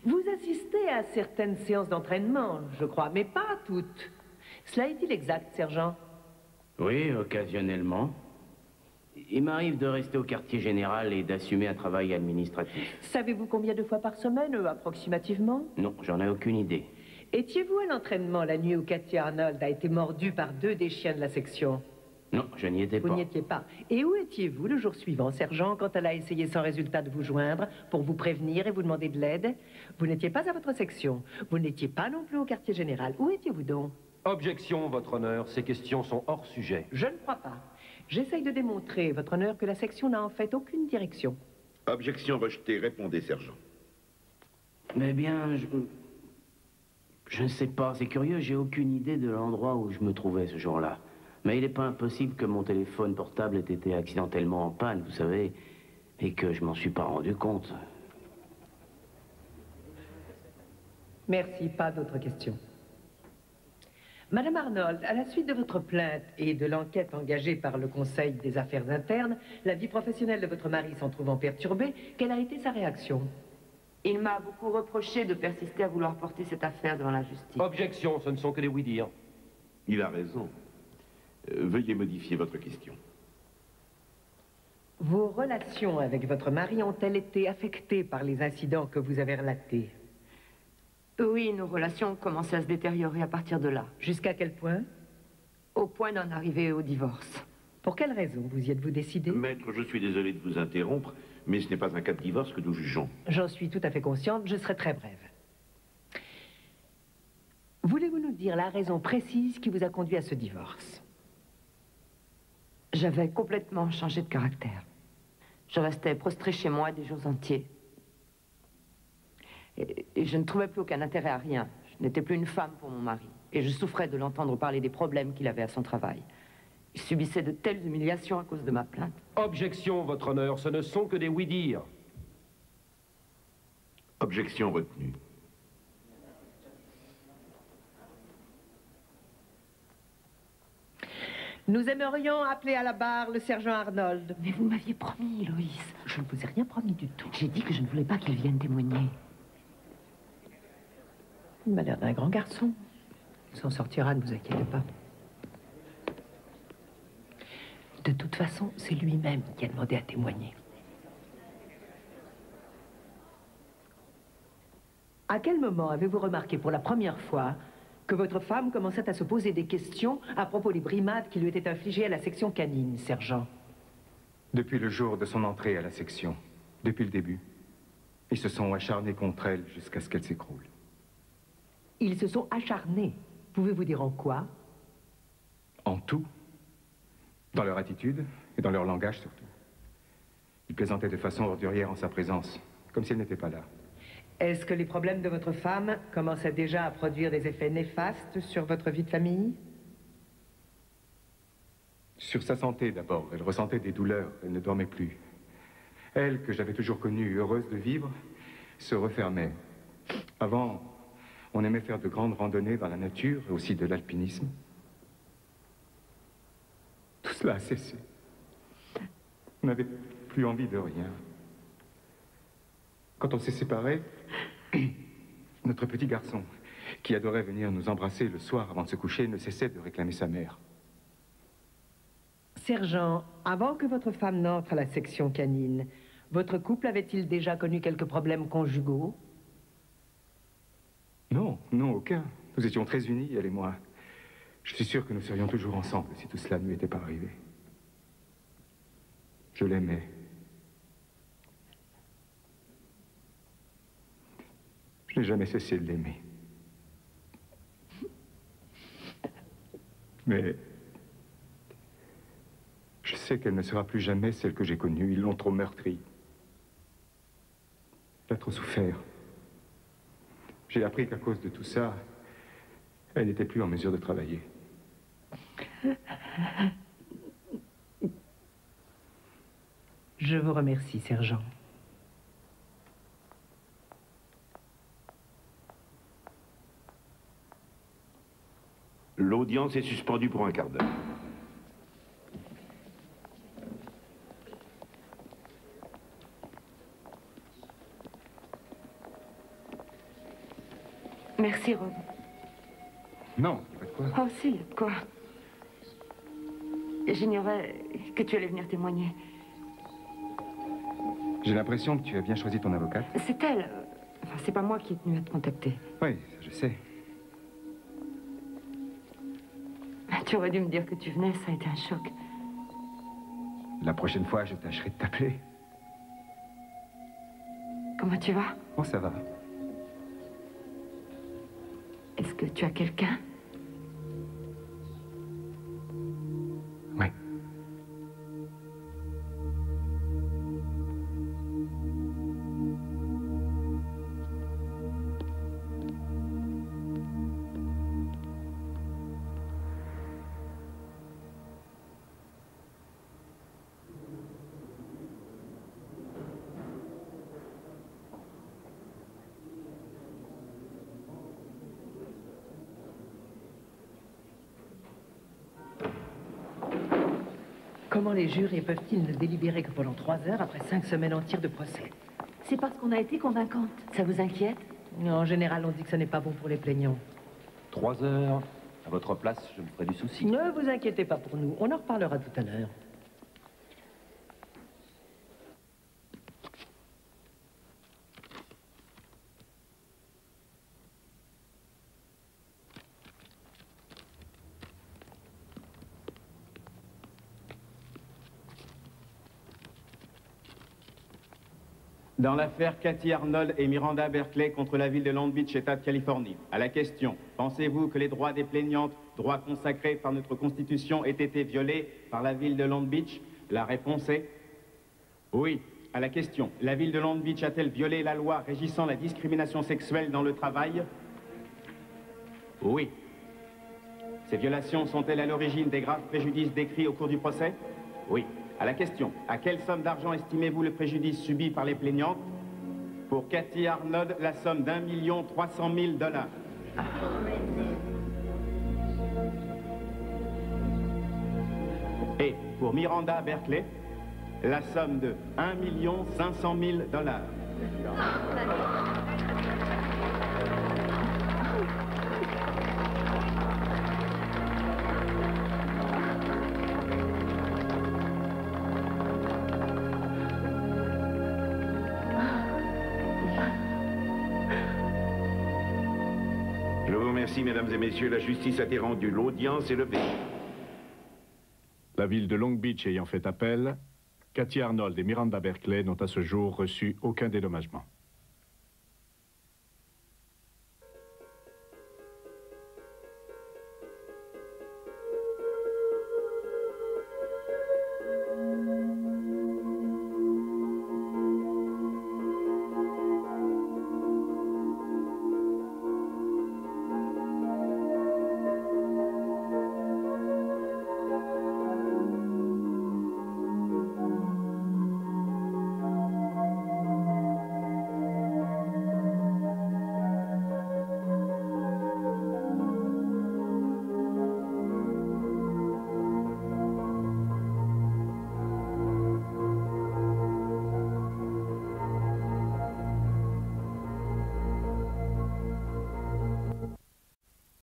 Vous assistez à certaines séances d'entraînement, je crois, mais pas à toutes. Cela est-il exact, sergent? Oui, occasionnellement. Il m'arrive de rester au quartier général et d'assumer un travail administratif. Savez-vous combien de fois par semaine, approximativement? Non, j'en ai aucune idée. Étiez-vous à l'entraînement la nuit où Cathy Arnold a été mordue par 2 des chiens de la section? Non, je n'y étais pas. Vous n'y étiez pas. Et où étiez-vous le jour suivant, sergent, quand elle a essayé sans résultat de vous joindre pour vous prévenir et vous demander de l'aide? Vous n'étiez pas à votre section. Vous n'étiez pas non plus au quartier général. Où étiez-vous donc? Objection, votre honneur. Ces questions sont hors sujet. Je ne crois pas. J'essaye de démontrer, votre honneur, que la section n'a en fait aucune direction. Objection rejetée. Répondez, sergent. Mais bien, je ne sais pas. C'est curieux, j'ai aucune idée de l'endroit où je me trouvais ce jour-là. Mais il n'est pas impossible que mon téléphone portable ait été accidentellement en panne, vous savez, et que je m'en suis pas rendu compte. Merci, pas d'autres questions. Madame Arnold, à la suite de votre plainte et de l'enquête engagée par le Conseil des affaires internes, la vie professionnelle de votre mari s'en trouvant perturbée, quelle a été sa réaction? Il m'a beaucoup reproché de persister à vouloir porter cette affaire devant la justice. Objection, ce ne sont que des oui-dire. Il a raison. Veuillez modifier votre question. Vos relations avec votre mari ont-elles été affectées par les incidents que vous avez relatés? Oui, nos relations ont commencé à se détériorer à partir de là. Jusqu'à quel point? Au point d'en arriver au divorce. Pour quelle raison vous y êtes-vous décidé? Maître, je suis désolé de vous interrompre, mais ce n'est pas un cas de divorce que nous jugeons. J'en suis tout à fait consciente, je serai très brève. Voulez-vous nous dire la raison précise qui vous a conduit à ce divorce? J'avais complètement changé de caractère. Je restais prostrée chez moi des jours entiers. Et je ne trouvais plus aucun intérêt à rien. Je n'étais plus une femme pour mon mari. Et je souffrais de l'entendre parler des problèmes qu'il avait à son travail. Il subissait de telles humiliations à cause de ma plainte. Objection, votre honneur, ce ne sont que des oui-dire. Objection retenue. Nous aimerions appeler à la barre le sergent Arnold. Mais vous m'aviez promis, Loïs. Je ne vous ai rien promis du tout. J'ai dit que je ne voulais pas qu'il vienne témoigner. Il m'a l'air d'un grand garçon. Il s'en sortira, ne vous inquiétez pas. De toute façon, c'est lui-même qui a demandé à témoigner. À quel moment avez-vous remarqué pour la première fois que votre femme commençait à se poser des questions à propos des brimades qui lui étaient infligées à la section canine, sergent? Depuis le jour de son entrée à la section, depuis le début, ils se sont acharnés contre elle jusqu'à ce qu'elle s'écroule. Ils se sont acharnés. Pouvez-vous dire en quoi? En tout. Dans leur attitude et dans leur langage surtout. Ils plaisantaient de façon ordurière en sa présence, comme si elle n'était pas là. Est-ce que les problèmes de votre femme commençaient déjà à produire des effets néfastes sur votre vie de famille? Sur sa santé d'abord, elle ressentait des douleurs, elle ne dormait plus. Elle, que j'avais toujours connue heureuse de vivre, se refermait. Avant, on aimait faire de grandes randonnées dans la nature et aussi de l'alpinisme. Tout cela a cessé. On n'avait plus envie de rien. Quand on s'est séparés, notre petit garçon, qui adorait venir nous embrasser le soir avant de se coucher, ne cessait de réclamer sa mère. Sergent, avant que votre femme n'entre à la section canine, votre couple avait-il déjà connu quelques problèmes conjugaux? Non, non, aucun. Nous étions très unis, elle et moi. Je suis sûr que nous serions toujours ensemble si tout cela ne lui était pas arrivé. Je l'aimais. Je n'ai jamais cessé de l'aimer. Mais je sais qu'elle ne sera plus jamais celle que j'ai connue. Ils l'ont trop meurtrie. Elle a trop souffert. J'ai appris qu'à cause de tout ça, elle n'était plus en mesure de travailler. Je vous remercie, sergent. L'audience est suspendue pour un quart d'heure. Merci, Rob. Non, il n'y a pas de quoi. Oh, si, il y a de quoi. J'ignorais que tu allais venir témoigner. J'ai l'impression que tu as bien choisi ton avocate. C'est elle. Enfin, c'est pas moi qui ai tenu à te contacter. Oui, ça, je sais. Tu aurais dû me dire que tu venais, ça a été un choc. La prochaine fois, je tâcherai de t'appeler. Comment tu vas? Oh, ça va. Est-ce que tu as quelqu'un? Oui. Comment les jurés peuvent-ils ne délibérer que pendant 3 heures après 5 semaines entières de procès? C'est parce qu'on a été convaincante. Ça vous inquiète? En général, on dit que ce n'est pas bon pour les plaignants. 3 heures. À votre place, je me ferai du souci. Ne vous inquiétez pas pour nous. On en reparlera tout à l'heure. Dans l'affaire Cathy Arnold et Miranda Berkeley contre la ville de Long Beach, État de Californie, à la question « Pensez-vous que les droits des plaignantes droit consacré par notre Constitution, ait été violé par la ville de Long Beach? La réponse est oui. À la question, la ville de Long Beach a-t-elle violé la loi régissant la discrimination sexuelle dans le travail? Oui. Ces violations sont-elles à l'origine des graves préjudices décrits au cours du procès? Oui. À la question, à quelle somme d'argent estimez-vous le préjudice subi par les plaignantes? Pour Cathy Arnold, la somme d'1 300 000 $. Et pour Miranda Berkeley, la somme de 1 500 000 $. Je vous remercie, mesdames et messieurs. La justice a été rendue. L'audience est levée. La ville de Long Beach ayant fait appel, Cathy Arnold et Miranda Berkeley n'ont à ce jour reçu aucun dédommagement.